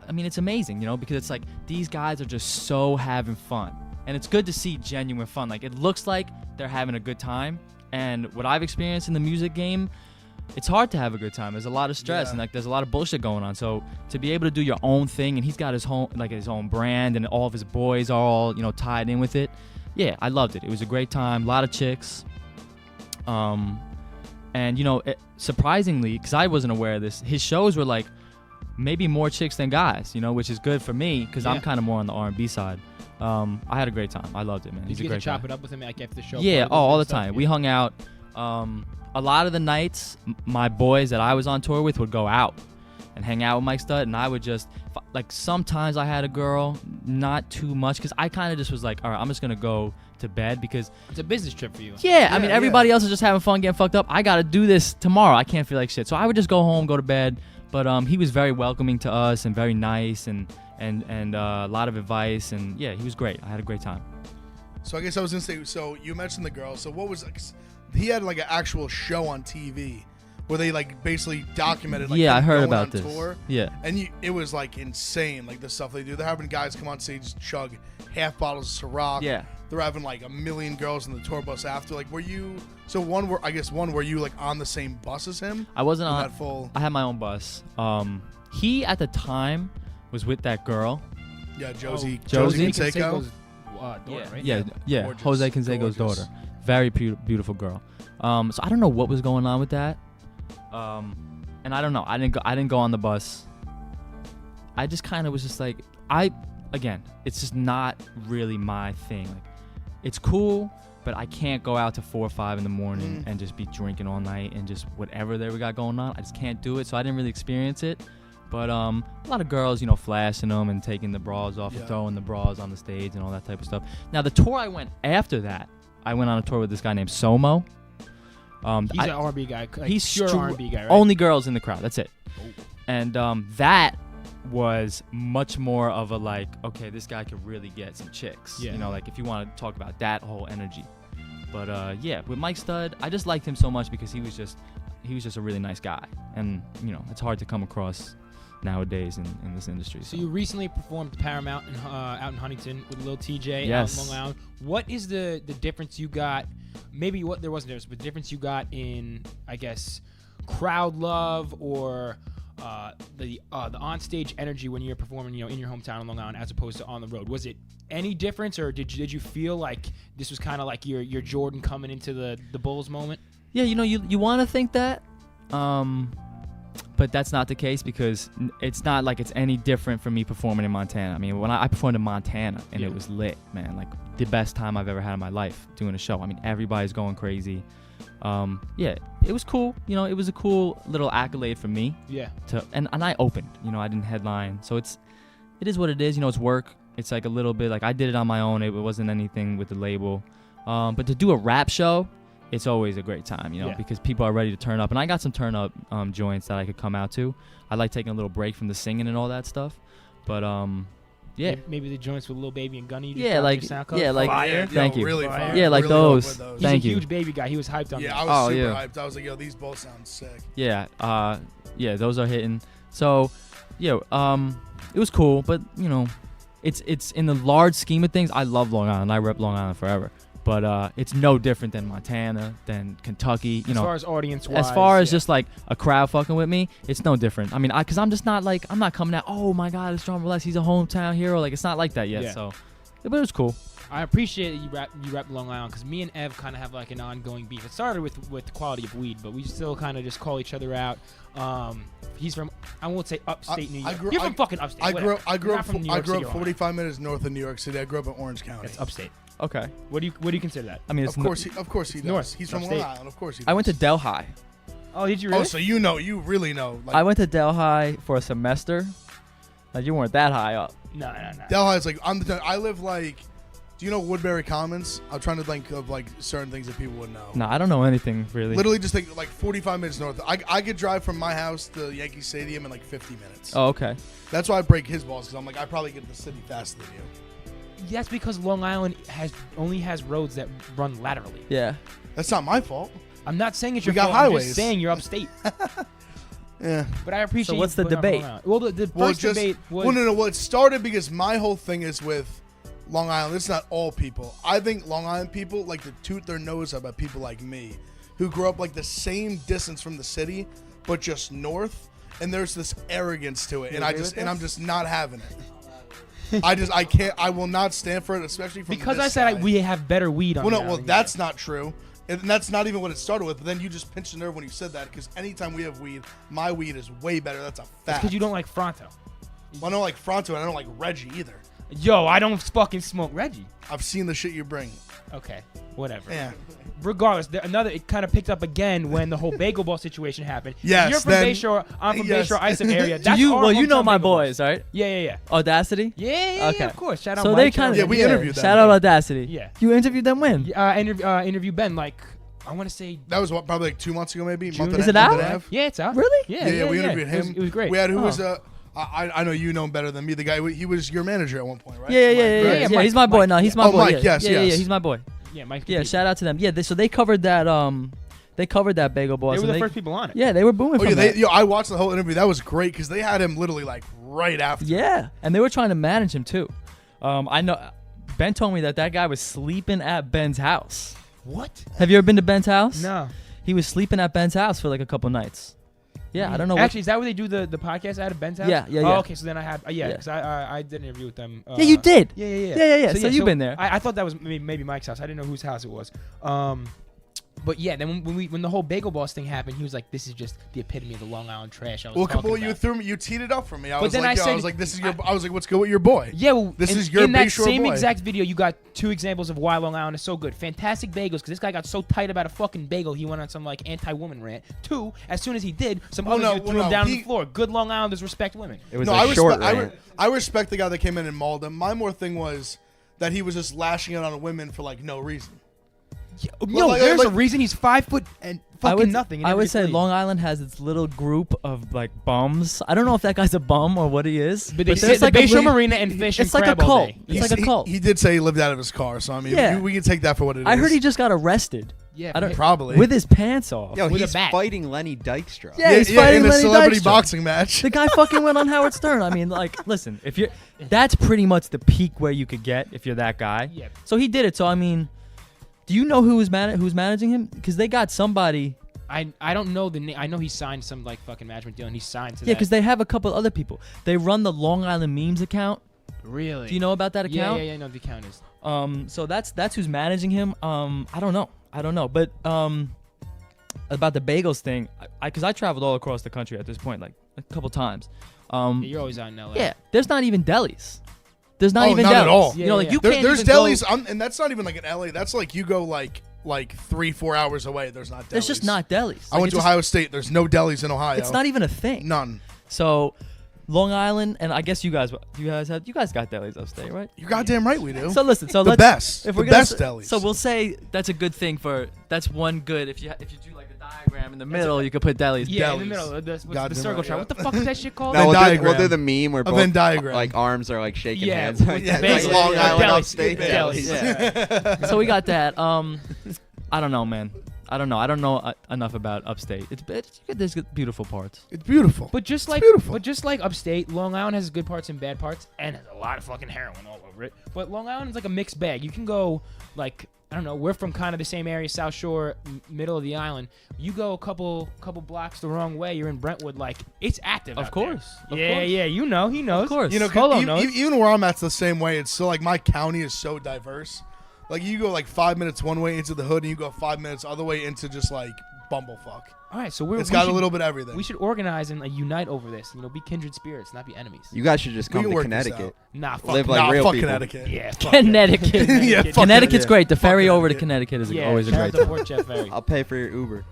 I mean, it's amazing, because it's like these guys are just so having fun, and it's good to see genuine fun. Like, it looks like they're having a good time, and what I've experienced in the music game, it's hard to have a good time. There's a lot of stress and like there's a lot of bullshit going on. So to be able to do your own thing, and he's got his own brand, and all of his boys are all tied in with it. Yeah, I loved it. It was a great time. A lot of chicks. Surprisingly, because I wasn't aware of this, his shows were like maybe more chicks than guys. Which is good for me because I'm kind of more on the R&B side. I had a great time. I loved it, man. He's a great guy. Did you chop it up with him like after the show? Yeah, all the time. We hung out. A lot of the nights, my boys that I was on tour with would go out and hang out with Mike Stud, and I would just, like, sometimes I had a girl, not too much, because I kind of just was like, all right, I'm just going to go to bed because it's a business trip for you. Yeah, I mean, everybody else is just having fun, getting fucked up. I got to do this tomorrow. I can't feel like shit. So I would just go home, go to bed, but he was very welcoming to us and very nice and a lot of advice, and yeah, he was great. I had a great time. So I guess I was going to say, so you mentioned the girl, so what was, he had like an actual show on TV where they like basically documented like I heard going about on this. Tour. Yeah, and it was like insane, like the stuff they do. They're having guys come on stage chug half bottles of Ciroc. Yeah, they're having like 1 million girls in the tour bus after. Like, were you like on the same bus as him? I wasn't on that full. I had my own bus. He at the time was with that girl, Yeah, Josie Josie Canseco. Daughter, right? Yeah. Gorgeous, Jose Canseco's gorgeous. daughter. Very beautiful girl. So I don't know what was going on with that. And I don't know. I didn't go on the bus. I just kind of was just like, again, it's just not really my thing. Like, it's cool, but I can't go out to 4 or 5 in the morning and just be drinking all night and just whatever we got going on. I just can't do it. So I didn't really experience it. But a lot of girls, flashing them and taking the bras off and throwing the bras on the stage and all that type of stuff. Now, the tour I went after that, I went on a tour with this guy named Somo. He's an R&B guy. He's pure R&B guy, right? Only girls in the crowd. That's it. And that was much more of a like, okay, this guy could really get some chicks. Yeah. Like if you want to talk about that whole energy. But with Mike Stud, I just liked him so much because he was just a really nice guy. And it's hard to come across nowadays in this industry. So you recently performed at Paramount out in Huntington with Lil TJ Yes. out in Long Island. What is the difference you got? Maybe there wasn't a difference, but the difference you got in, I guess, crowd love or the on-stage energy when you're performing, in your hometown in Long Island as opposed to on the road. Was it any difference, or did you feel like this was kind of like your Jordan coming into the Bulls moment? Yeah, you want to think that. But that's not the case because it's not like it's any different from me performing in Montana. I mean, when I performed in Montana and it was lit, man, like the best time I've ever had in my life doing a show. I mean, everybody's going crazy. It was cool. It was a cool little accolade for me. Yeah. And I opened. I didn't headline, so it is what it is. It's work. It's like a little bit like I did it on my own. It wasn't anything with the label. But to do a rap show, it's always a great time, because people are ready to turn up. And I got some turn up joints that I could come out to. I like taking a little break from the singing and all that stuff. But maybe the joints with Lil Baby and Gunny. Thank you. Really fire. Yeah, like really those. He's Thank a you. huge Baby guy. He was hyped on. Yeah, I was super hyped. I was like, yo, these both sound sick. Yeah, those are hitting. So, it was cool, but it's in the large scheme of things. I love Long Island. I rep Long Island forever. But it's no different than Montana, than Kentucky. As far as audience-wise. As far as just like a crowd fucking with me, it's no different. I mean, because I'm just not like, I'm not coming out, oh my God, it's John Burlesque, he's a hometown hero. Like, it's not like that yet. Yeah. So, but it was cool. I appreciate that you rap Long Island because me and Ev kind of have like an ongoing beef. It started with the quality of weed, but we still kind of just call each other out. He's from, I won't say upstate New York. You're from fucking upstate. I grew up from New York City, 45 minutes north of New York City. I grew up in Orange County. It's upstate. Okay. What do you consider that? I mean, of course he does. north. He's from Upstate. Long Island. Of course he does. I went to Delhi. Oh, did you really? Oh, so you really know. Like, I went to Delhi for a semester. Like, you weren't that high up. No. Delhi's like, I live like, do you know Woodbury Commons? I'm trying to think of like certain things that people would know. No, I don't know anything really. Literally just like 45 minutes north. I could drive from my house to Yankee Stadium in like 50 minutes. Oh, okay. That's why I break his balls, because I'm like, I probably get to the city faster than you. That's because Long Island only has roads that run laterally. Yeah. That's not my fault. I'm not saying it's We your got fault. I'm highways. just saying you're upstate. Yeah. But I appreciate. So what's the you putting debate? up Long Island. Well, the first debate was. No. Well, it started because my whole thing is with Long Island. It's not all people. I think Long Island people like to toot their nose up at people like me, who grew up like the same distance from the city, but just north. And there's this arrogance to it, and I'm just not having it. I can't. I will not stand for it, especially from because this I said side. we have better weed on. Well, that's not true, and that's not even what it started with. But then you just pinched the nerve when you said that, because anytime we have weed, my weed is way better. That's a fact. Because you don't like Fronto. Well, I don't like Fronto, and I don't like Reggie either. Yo, I don't fucking smoke Reggie. I've seen the shit you bring. Okay, whatever. Yeah. Regardless, it kind of picked up again when the whole Bagel Ball situation happened. Yes, You're from Bayshore. I'm from Bayshore, Isom area. That's you our know hometown my Bagel boys, Balls. right? Yeah. Audacity? Yeah, Okay. of course. Shout out So Mike. they kind of we interviewed them. Shout out Audacity. Yeah. You interviewed them when? Interview Ben like I want to say That was probably like 2 months ago, maybe. June. Month Is and it a- out? month and a half. Yeah, it's out. Really? Yeah, we interviewed him. It was great. We had who was I know you know him better than me. The guy, he was your manager at one point, right? Yeah. Mike, He's my boy. Mike. No, he's my Oh, boy. Mike, Yeah. yes. Yeah, he's my boy. Yeah, Mike. Yeah, shout out to them. Yeah, so they covered that. They covered that Bagel Boss. They were and the first people on it. Yeah, they were booming. Oh from yeah, that. I watched the whole interview. That was great because they had him literally like right after. Yeah, and they were trying to manage him too. I know Ben told me that guy was sleeping at Ben's house. What? Have you ever been to Ben's house? No. He was sleeping at Ben's house for like a couple nights. Yeah, I don't know. Actually, is that where they do the podcast out of Ben's house? Yeah. Oh, okay, so then I have because I did an interview with them. Yeah, you did. Yeah. So you've been there. I thought that was maybe Mike's house. I didn't know whose house it was. But yeah, then when the whole Bagel Boss thing happened, he was like, "This is just the epitome of the Long Island trash." I was talking about. You teed it up for me. I But was then like, I I was like, "This is your." I was like, "What's good with your boy?" Yeah, well, This is your in that Bayshore same boy. exact video, you got 2 examples of why Long Island is so good. Fantastic bagels, because this guy got so tight about a fucking bagel, he went on some like anti-woman rant. 2, as soon as he did, some other dude threw him down on the floor. Good Long Islanders respect women. It was a short rant. I respect the guy that came in and mauled him. My more thing was that he was just lashing out on women for like no reason. Yeah, no, there's a reason he's 5 foot and fucking nothing. I would say Long Island has its little group of like bums. I don't know if that guy's a bum or what he is. But there's like Bayshore Marina and fish and crab all day. It's like a cult. He did say he lived out of his car, so I mean, we can take that for what it is. I heard he just got arrested. Yeah, probably with his pants off. Yo, with he's a bat. fighting Lenny Dykstra. Yeah, he's fighting in a Lenny celebrity Dykstra. boxing match. The guy fucking went on Howard Stern. I mean, like, listen, if you're, that's pretty much the peak where you could get if you're that guy. Yeah. So he did it. So I mean, do you know who's managing him? Because they got somebody. I don't know the name. I know he signed some like fucking management deal, and he signed to that. Yeah, because they have a couple other people. They run the Long Island memes account. Really? Do you know about that account? Yeah. No, the account is. So that's who's managing him. I don't know. But about the bagels thing, because I traveled all across the country at this point, like a couple times. You're always out in LA. Yeah, there's not even delis. There's not even not delis. at all. You know, like you can't There's even delis, go, and that's not even like in LA. That's like you go like 3-4 hours away. There's not delis. There's just not delis. I went to Ohio State. There's no delis in Ohio. It's not even a thing. None. So, Long Island, and I guess you guys got delis upstate, right? You're goddamn right we do. So listen, so the let's best, if the we're gonna best delis. So we'll say that's a good thing for that's one good. If you do like a diagram in the middle, you could put delis. Yeah, Delis. in the middle. The Goddamn circle right, chart. yeah. What the fuck is that shit called? No, Venn we'll do diagram. the meme where A both Venn diagram. like arms are like shaking Yeah, hands. with Like, the like bagel, Long yeah, Island delis, upstate. delis. Yeah. So we got that. I don't know, man. I don't know enough about upstate. There's beautiful parts. It's beautiful. But just like beautiful. upstate, Long Island has good parts and bad parts, and has a lot of fucking heroin all over it. But Long Island is like a mixed bag. You can go like I don't know. We're from kind of the same area, South Shore, middle of the island. You go a couple blocks the wrong way, you're in Brentwood. Like it's active. Of out course. there. Of Yeah, course. yeah. You know, he knows. Of course. You know, Polo knows. even where I'm at's the same way. It's so like my county is so diverse. Like you go like 5 minutes one way into the hood, and you go 5 minutes other way into just like bumblefuck. All right, so It's got a little bit of everything. We should organize and like unite over this. You know, be kindred spirits, not be enemies. You guys should just We come can to work this Connecticut. out. Nah, fuck. Live like real fuck people. Connecticut. Yeah, fuck Connecticut. Yeah, fuck Connecticut's Connecticut. great. The Fuck ferry over to Connecticut. Connecticut is Yeah, always a shout great out to time. Port Jeff Ferry. I'll pay for your Uber.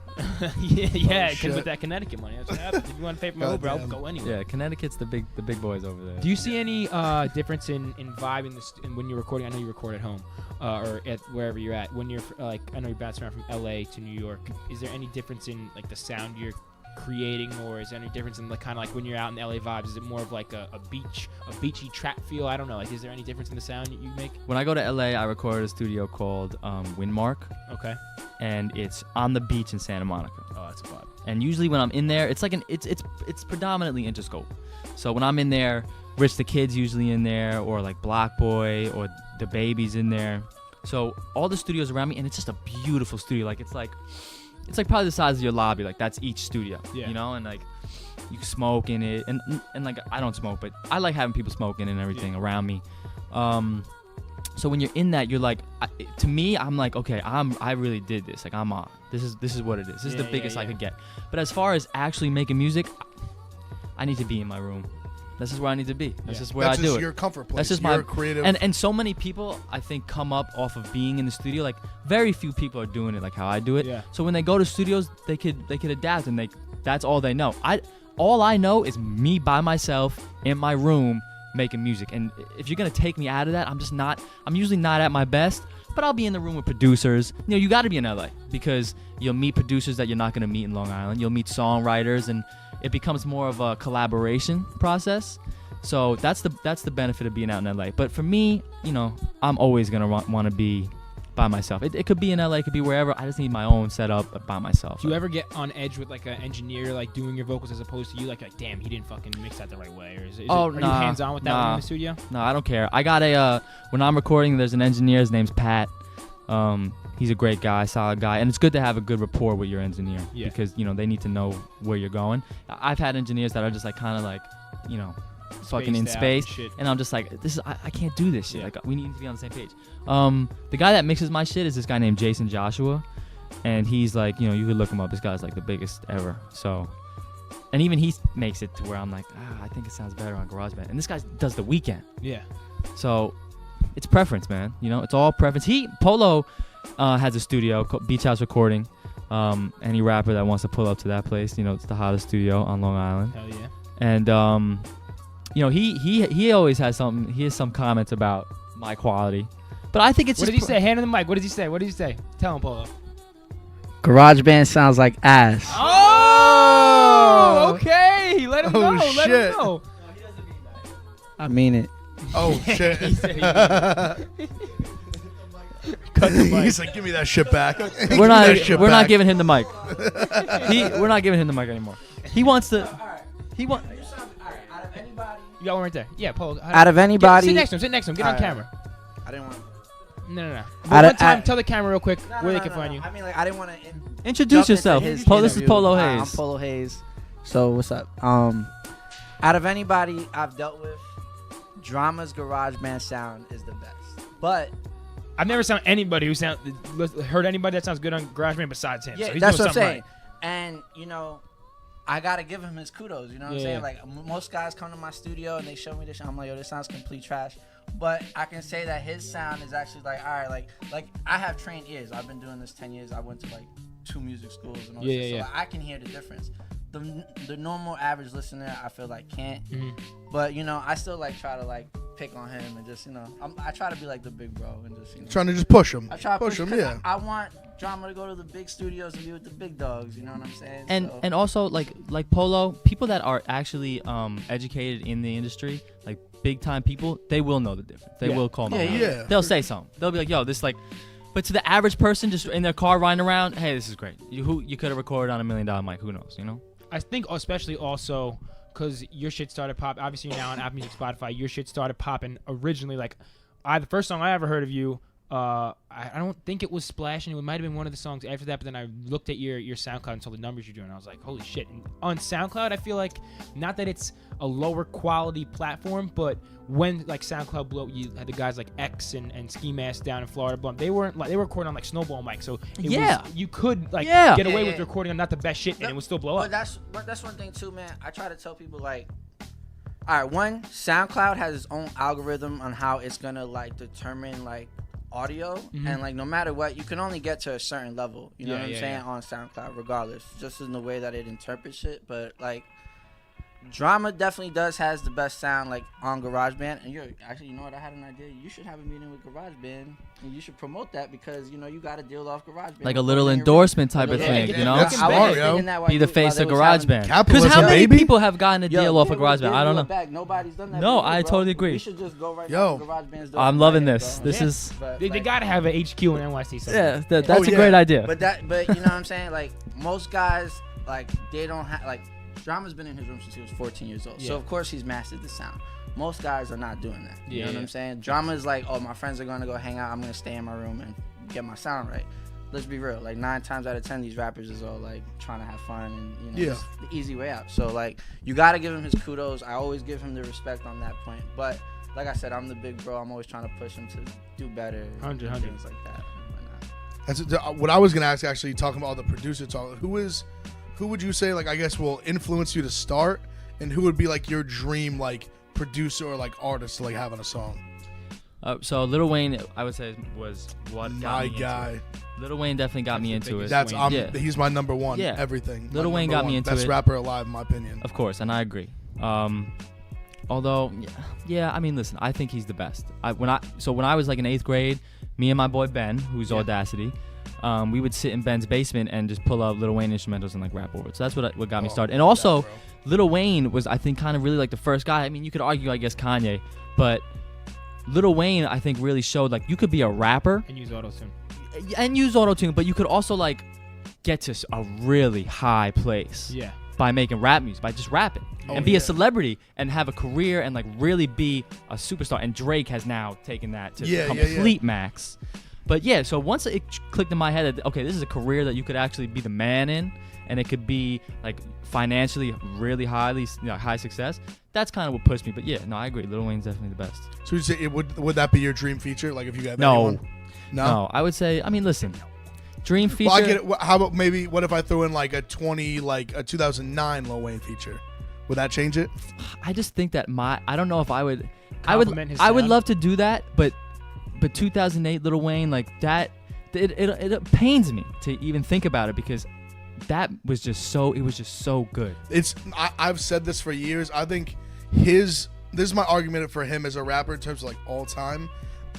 yeah, shit. with that Connecticut money, that's what happens. If you want to pay for my Uber, I'll Goddamn. go anywhere. Yeah, Connecticut's the big boys over there. Do you see any difference in vibe in when you're recording? I know you record at home or at wherever you're at. When you're like, I know you're bouncing around from LA to New York. Is there any difference in like the sound you're creating, or is there any difference in like kind of like when you're out in LA vibes? Is it more of like a beachy trap feel? I don't know. Like, is there any difference in the sound that you make? When I go to LA, I record at a studio called Windmark, Okay. and it's on the beach in Santa Monica. Oh, that's a vibe. And usually when I'm in there, it's like it's predominantly Interscope. So when I'm in there, Rich the Kid's usually in there, or like Block Boy, or the Baby's in there. So all the studios around me, and it's just a beautiful studio. Like it's like probably the size of your lobby. Like that's each studio. Yeah. You know, and like you can smoke in it, and like I don't smoke, but I like having people smoking and everything around me. So when you're in that, you're like, to me, I'm like, okay, I really did this. Like I'm on. This is what it is. This is the biggest I could get. But as far as actually making music, I need to be in my room. This is where I need to be. This is where That's I do just it. your comfort place. That's just You're my creative. And so many people I think come up off of being in the studio. Like very few people are doing it like how I do it. Yeah. So when they go to studios, they could adapt, and that's all they know. All I know is me by myself in my room making music. And if you're gonna take me out of that, I'm usually not at my best. But I'll be in the room with producers. You know, you got to be in LA because you'll meet producers that you're not gonna meet in Long Island. You'll meet songwriters, and it becomes more of a collaboration process. So that's the benefit of being out in LA. But for me, you know, I'm always gonna want to be by myself. It could be in LA, it could be wherever. I just need my own setup by myself. Do you ever get on edge with like an engineer like doing your vocals as opposed to you like damn, he didn't fucking mix that the right way, or are you hands on with that when you're in the studio? No, I don't care. I got when I'm recording, there's an engineer. His name's Pat. He's a great guy, solid guy, and it's good to have a good rapport with your engineer because they need to know where you're going. I've had engineers that are just like kind of like, fucking in space, and I'm just like, I can't do this shit. Yeah. Like we need to be on the same page. The guy that mixes my shit is this guy named Jason Joshua, and he's like, you could look him up. This guy's like the biggest ever. So, and even he makes it to where I'm like, I think it sounds better on GarageBand. And this guy does the weekend. Yeah. So, it's preference, man. It's all preference. Polo has a studio called Beach House Recording. Any rapper that wants to pull up to that place, it's the hottest studio on Long Island. Hell yeah. And he always has something. He has some comments about my quality, but I think it's. What did he say? Hand on the mic. What did he say? What did he say? Tell him, Polo. GarageBand sounds like ass. Oh, okay. Let him know. Let him shit. know. I mean it. Oh shit! He said he Cut the mic. He's like, give me that shit back. We're not giving him the mic. We're not giving him the mic anymore. He wants to. He want. You got one right there. Yeah, Polo. Out of anybody, Sit next to him. Sit next to him. Get on camera. I didn't want. No. But Out of- one time, out- tell the camera real quick where they can find you. I mean, like, I didn't want to Introduce yourself. This This is is Polo I'm Hayes. Polo Hayes. So what's up? Out of anybody I've dealt with, Drama's GarageBand sound is the best. But I've never heard anybody that sounds good on GarageBand besides him. yeah, so he's that's doing what I'm saying. something And I gotta give him his kudos. You know what I'm Yeah. saying? Like most guys come to my studio and they show me this shit. I'm like, yo, this sounds complete trash. But I can say that his sound is actually like, all right, like I have trained ears. I've been doing this 10 years. I went to like 2 music schools and all this shit. So like, I can hear the difference. The normal average listener, I feel like can't. Mhm. But I still like try to like pick on him and just I try to be like the big bro and just Trying to just push him. I try to push him. 'cause Yeah. I want Drama to go to the big studios and be with the big dogs. You know what I'm saying? And So- and also like Polo, people that are actually educated in the industry, like big time people, they will know the difference. They will call me. Yeah. They'll say something. They'll be like, "Yo, this like." But to the average person, just in their car riding around, hey, this is great. You could have recorded on $1 million mic. Who knows? I think especially also because your shit started popping. Obviously, you're now on Apple Music, Spotify. Your shit started popping originally. Like, the first song I ever heard of you, I don't think it was Splashing. It might have been one of the songs after that. But then I looked at your SoundCloud and saw the numbers you're doing. I was like, holy shit. And on SoundCloud, I feel like not that it's a lower quality platform, but when like SoundCloud blew up, you had the guys like X and Ski Mask down in Florida. But they weren't like they were recording on like Snowball mic, so you could like get away with recording on not the best shit and it would still blow up. But that's one thing too, man. I try to tell people like, all right, one, SoundCloud has its own algorithm on how it's gonna like determine like audio, and like no matter what, you can only get to a certain level. You know what I'm saying on SoundCloud, regardless, just in the way that it interprets it. But like, Drama definitely has the best sound like on GarageBand. And you know what? I had an idea. You should have a meeting with GarageBand, and you should promote that because you got a deal off GarageBand. Like a little endorsement type of thing, That's smart, yo. Be the face of GarageBand. Because Capitalism, how many baby. people have gotten a deal off of GarageBand? I don't know. Nobody's done that. No, before, I bro. totally agree. We should just go right Yo. now to GarageBand's door. I'm loving Right, this. bro. This is But, They like, gotta have an HQ in NYC. Somewhere. that's a great idea. But you know what I'm saying? Like most guys, like they don't have like Drama's been in his room since he was 14 years old. So of course he's mastered the sound. Most guys are not doing that. You know what I'm saying? Drama is like, oh, my friends are gonna go hang out. I'm gonna stay in my room and get my sound right. Let's be real. Like 9 times out of 10, these rappers is all like trying to have fun and just the easy way out. So like you gotta give him his kudos. I always give him the respect on that point. But like I said, I'm the big bro. I'm always trying to push him to do better. 100. Things like that. That's what I was gonna ask. Actually, talking about all the producer talk. Who would you say, like, I guess will influence you to start, and who would be like your dream like producer or like artist to like have on a song? So Lil Wayne, I would say, was what got My me into guy. it. Lil Wayne definitely got me into it. He's my number one. Yeah. Everything. Lil Wayne got me into best it. rapper alive, in my opinion. Of course, and I agree. Although, I mean, listen, I think he's the best. When I was like in 8th grade, me and my boy Ben, who's Audacity, we would sit in Ben's basement and just pull out Lil Wayne instrumentals and like rap over it. So that's what got me started. And also, Lil Wayne was, I think, kind of really like the first guy. I mean, you could argue, I guess, Kanye, but Lil Wayne, I think, really showed like you could be a rapper And use auto-tune. and use auto-tune, but you could also like get to a really high place. Yeah. By making rap music, by just rapping, and be a celebrity and have a career and like really be a superstar. And Drake has now taken that to the complete max. But yeah, so once it clicked in my head that, okay, this is a career that you could actually be the man in, and it could be like financially really high success, that's kind of what pushed me. But yeah, no, I agree. Lil Wayne's definitely the best. So you say would that be your dream feature? Like if you got No. anyone? No, I would say, I mean, listen, dream feature. Well, I get it. How about maybe what if I threw in like a 2009 Lil Wayne feature? Would that change it? I just think that I don't know if I would. Compliment his I would sound? love to do that, but 2008 Lil Wayne, like that, it pains me to even think about it because that was just so. It was just so good. I've said this for years. I think this is my argument for him as a rapper in terms of like all time.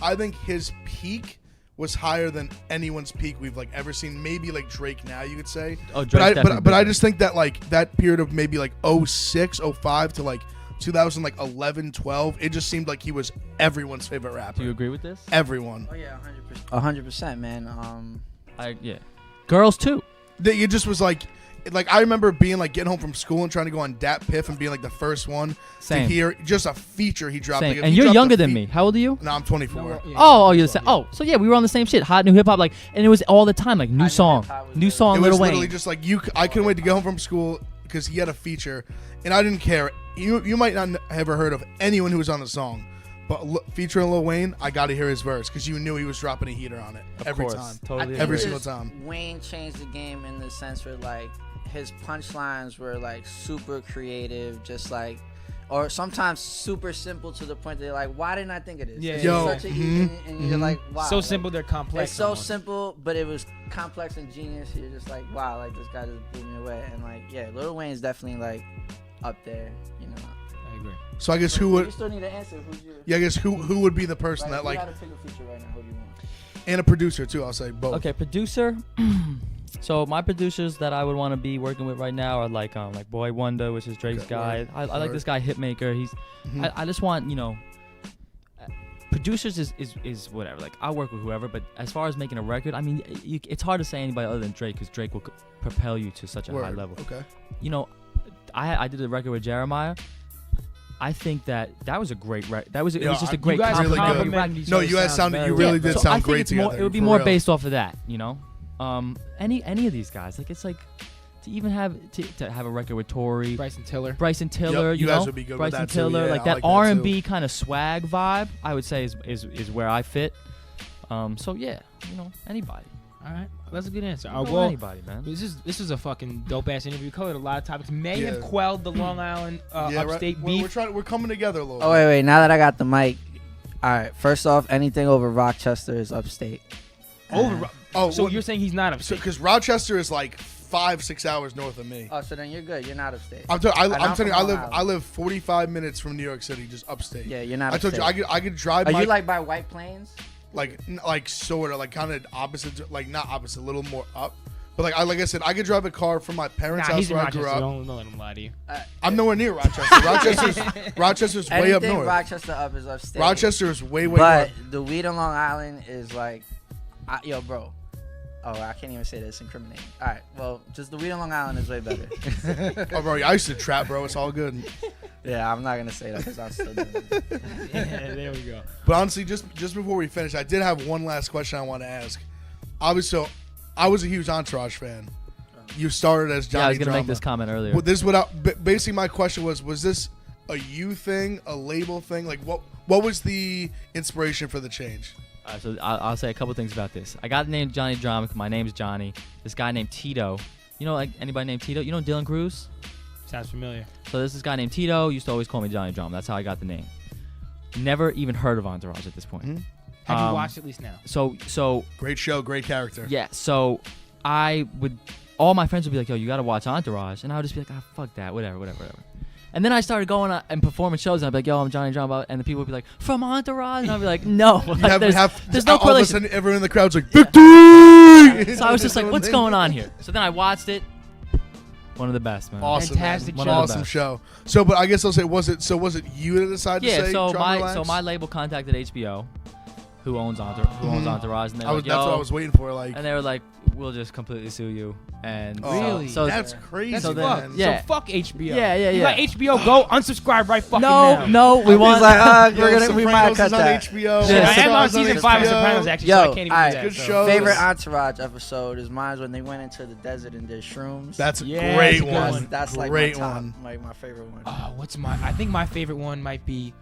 I think his peak was higher than anyone's peak we've like ever seen. Maybe like Drake now, you could say. Oh, Drake's but I just think that like that period of maybe like 06, 05 to like 2011, 12, it just seemed like he was everyone's favorite rapper. Do you agree with this? Everyone. Oh yeah, 100%, man. Yeah. Girls too. It just was like I remember being like getting home from school and trying to go on Dat Piff and being like the first one Same. to hear just a feature he dropped. Same. Like, and you're younger than me. How old are you? No, I'm 24. Oh, you're the same. Oh, so yeah, we were on the same shit. Hot new hip hop, like, and it was all the time, like new song, It was Lil literally Wayne. just like I couldn't wait to get home from school because he had a feature, and I didn't care. You might not have ever heard of anyone who was on the song, but featuring Lil Wayne, I got to hear his verse because you knew he was dropping a heater on it every time. Totally every agree. single time. Wayne changed the game in the sense where like his punchlines were like super creative, just like, or sometimes super simple to the point that you're like, why didn't I think of this? Yeah, It's Yo, such a and you're like, wow. So like, simple, they're complex. It's so almost. simple, but it was complex and genius. You're just like, wow, like this guy just blew me away. And like, yeah, Lil Wayne's definitely like up there, you know. I agree. So I guess who You would? still need to answer. Who's your? Yeah, I guess who would be the person Like, that like, you gotta pick a feature right now. Who do you want? and a producer too. I'll say both. Okay, producer. So my producers that I would want to be working with right now are like Boy Wonder, which is Drake's Okay, guy. word, I like word. this guy Hitmaker. He's. Mhm. I just want producers is whatever. Like I work with whoever, but as far as making a record, I mean, it's hard to say anybody other than Drake because Drake will propel you to such a high Word. level. Okay. I did a record with Jeremiah. I think that was a great record. It was just a you great guys really compliment good. record. No, you guys sounded. You really did So I sound think great it's more, together. it would be for more real. based off of that, you know. Any of these guys, like it's like to even have to have a record with Tory, Bryson Tiller. Yep, you guys would be good with Bryson that too, Tiller, yeah, like I that like that R&B kind of swag vibe. I would say is where I fit. So yeah, anybody. All right, that's a good answer. Well, anybody, man. This is a fucking dope ass interview. We covered a lot of topics. May have Yeah. quelled the Long Island upstate beef. We're coming together a little. Oh wait. Now that I got the mic, all right. First off, anything over Rochester is upstate. Over. Oh, So well, you're saying he's not upstate? because Rochester is like 5-6 hours north of me. Oh, so then you're good. You're not upstate. I'm And telling you, from I Long live Island. 45 minutes from New York City, just upstate. Yeah, you're not. I told you upstate. I could drive Are my you like by White Plains? like sort of like kind of opposite, like not opposite, a little more up. But like I said, I could drive a car from my parents' Nah, house he's in where I grew Rochester. up. Don't let him lie to you. I'm nowhere near Rochester. Rochester's way up Anything north. Rochester up is upstate. Rochester is way But north. the weed on Long Island is like, yo, bro. Oh, I can't even say this. Incriminating. All right. Well, just the weed on Long Island is way better. Oh, bro, I used to trap, bro. It's all good. Yeah, I'm not gonna say that because I'm still doing it. Yeah, there we go. But honestly, just before we finish, I did have one last question I want to ask. I was a huge Entourage fan. You started as Johnny Yeah, I was gonna Drama. make this comment earlier. Well, this is basically my question was this a you thing, a label thing? Like what was the inspiration for the change? So I'll say a couple things about this. I got the name Johnny Drama. My name's Johnny. This guy named Tito. You know, like anybody named Tito? You know Dylan Cruz? Sounds familiar. So this guy named Tito used to always call me Johnny Drama. That's how I got the name. Never even heard of Entourage at this point. Mm-hmm. Have you watched at least now? So Great show, great character. yeah. So all my friends would be like, "Yo, you gotta watch Entourage," and I would just be like, "Ah, fuck that, whatever." And then I started going and performing shows, and I'd be like, "Yo, I'm Johnny Drama," and the people would be like, "From Entourage," and I'd be like, "No, like, there's no all of a correlation." sudden, everyone in the crowd's like, "Victory!" So I was just like, "What's going on here?" So then I watched it. One of the best, man. Awesome, Fantastic man. show. Awesome show. So, but I guess I'll say, was it you that decided to Yeah. say So Drama Relax? my label contacted HBO. who owns Entourage, and they're like, that's yo, what I was waiting for. Like, and they were like, we'll just completely sue you. And Really? so that's crazy. That's so fuck. then- So yeah. fuck HBO. Yeah, yeah, You yeah. got HBO? Go unsubscribe right fucking now. no, we He's want. like, Yo, we might Sopranos cut is on that. HBO. Shit, I am on Sopranos season 5 of HBO. Sopranos actually, Yo, so I can't even alright, do that. good so. show. Favorite Entourage episode is mine when they went into the desert and did shrooms. That's a Yeah, great that's a good one. one. That's like great my top, one. like my favorite one. I think my favorite one might be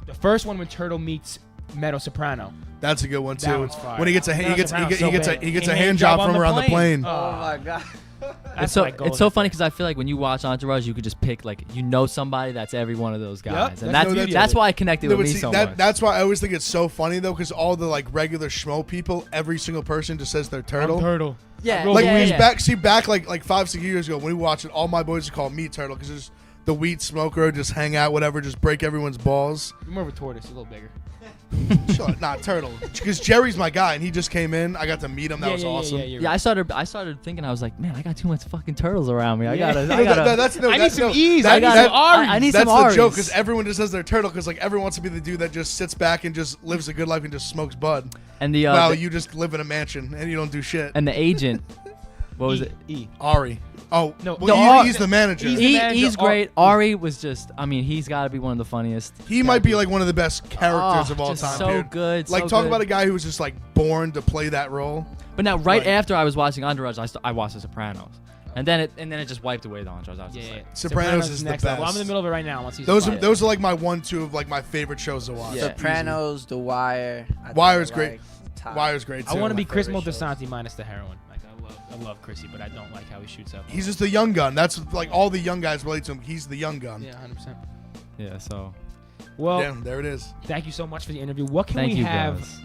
the first one when Turtle meets Meadow Soprano. That's a good one That too. one's fire. When he gets a Meadow Soprano's so he gets bad. a hand job from her on the plane. Oh my god. It's so funny because I feel like when you watch Entourage, you could just pick like somebody that's every one of those guys, and that's why I connected with me so much. That's why I always think it's so funny though, because all the like regular schmo people, every single person just says they're Turtle. Turtle. Yeah, Real Like yeah, we yeah. back like 5-6 years ago when we watched it, all my boys would call me Turtle because there's the weed smoker, just hang out, whatever, just break everyone's balls. You're more of a tortoise, a little bigger. Sure, not Turtle, because Jerry's my guy and he just came in. I got to meet him. That was awesome. Yeah, I started thinking, I was like, man, I got too much fucking turtles around me. I Yeah. gotta. I need some E's. I need some R's. I need some That's the R's. joke, because everyone just says they're Turtle, because like everyone wants to be the dude that just sits back and just lives a good life and just smokes bud. And the Wow, you just live in a mansion and you don't do shit. and the agent, what was it? E. Ari. Oh No, well, no, he's the manager. he's the manager. He's great. Ari was just, I mean, he's got to be one of the funniest. He might be like one of the best characters Oh, of all just time. so dude. good. Like so talk good. about a guy who was just like born to play that role. But now, right Like- after I was watching Entourage, I watched The Sopranos, and then it just wiped away the Entourage. I was just Yeah. like, Sopranos is the next level. best. I'm in the middle of it right now. I'm on season 5. Those are like my 1-2 of like my favorite shows to watch. Yeah. Sopranos, The Wire. Wire's I great. like top. Wire's great too. I want to be my Chris favorite Moltisanti minus the heroin. Like I love Chrissy, but I don't like how he shoots up. He's just the young gun. That's like all the young guys relate to him. He's the young gun. Yeah, 100%. yeah. So Well, Damn, there it is. thank you so much for the interview. What can Thank we you, have guys.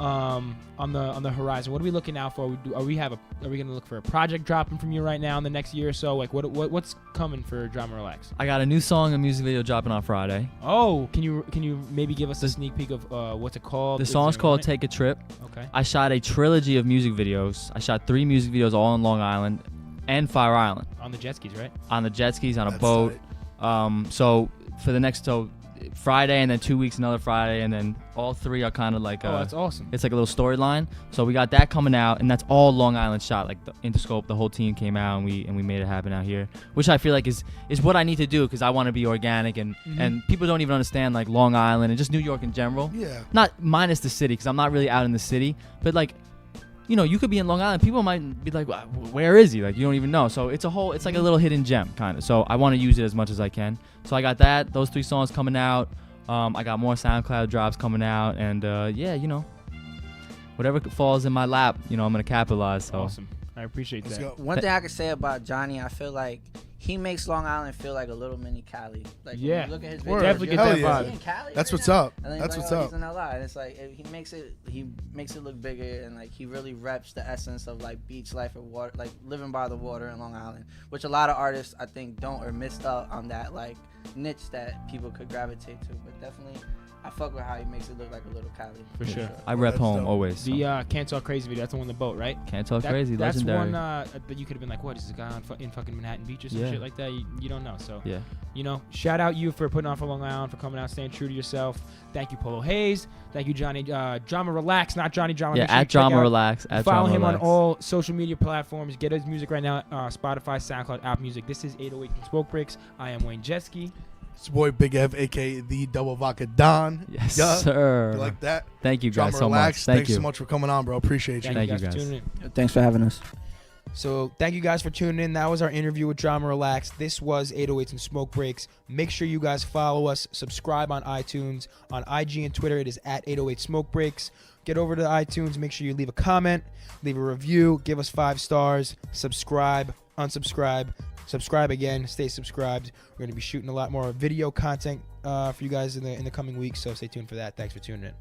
on the horizon? What are we looking out for? Are we going to look for a project dropping from you right now in the next year or so? Like what's coming for Drama Relax? I got a new song and music video dropping on Friday. Oh, can you maybe give us a sneak peek of what's it called? The Is song's there a called name? "Take a Trip." Okay. I shot a trilogy of music videos. I shot 3 music videos all on Long Island and Fire Island On the jet skis, right? on the jet skis on a That's boat. tight. So for the next Friday and then 2 weeks another Friday and then all 3 are kind of like Oh, that's awesome. it's like a little storyline. So we got that coming out, and that's all Long Island shot. Like the Interscope, the whole team came out, and we made it happen out here, which I feel like is what I need to do because I want to be organic and people don't even understand like Long Island and just New York in general. Yeah. Not minus the city because I'm not really out in the city, but like. You know, you could be in Long Island. People might be like, "Where is he?" Like, you don't even know. So it's like a little hidden gem, kind of. So I want to use it as much as I can. So I got those 3 songs coming out. I got more SoundCloud drops coming out, and yeah, you know, whatever falls in my lap, you know, I'm gonna capitalize. So Awesome. I appreciate Let's that. go. One thing I could say about Johnny, I feel like he makes Long Island feel like a little mini Cali. Like Yeah. when you look at his Word. videos, Definitely you're get like, that Hell "Is yeah. he in Cali That's right what's now?" up. And then That's he's what's like, up. He's in LA. And it's like he makes it look bigger, and like he really reps the essence of like beach life or water, like living by the water in Long Island, which a lot of artists I think don't or missed out on that like niche that people could gravitate to. But definitely, I fuck with how he makes it look like a little Cali. For sure. I rep That's home dope. always. So. The Can't Talk Crazy video, that's the one on the boat, right? Can't talk crazy, That's legendary. one that you could have been like, what, is this guy in fucking Manhattan Beach or some Yeah. shit like that? You don't know. So, Yeah. you know, shout out you for putting on for Long Island, for coming out, staying true to yourself. Thank you, Polo Hayes. Thank you, Johnny. Drama Relax, not Johnny Drama. Yeah, Make sure you at check Drama out- Relax. At Follow Drama him Relax. on all social media platforms. Get his music right now. Spotify, SoundCloud, Apple Music. This is 808 from Smoke Breaks. I am Wayne Jetski. It's your boy Big Ev, aka the Double Vodka Don. Yes, Yeah. sir. You like that? Thank you guys Drama so Relax. much. Thank Thanks you. so much for coming on, bro. Appreciate you. Thank you Thank you guys for guys. tuning in. Thanks for having us. So thank you guys for tuning in. That was our interview with Drama Relax. This was 808s and Smoke Breaks. Make sure you guys follow us, subscribe on iTunes, on IG and Twitter. It is at 808 Smoke Breaks. Get over to iTunes. Make sure you leave a comment, leave a review, give us 5 stars, subscribe, unsubscribe, subscribe again, stay subscribed. We're going to be shooting a lot more video content for you guys in the coming weeks. So stay tuned for that. Thanks for tuning in.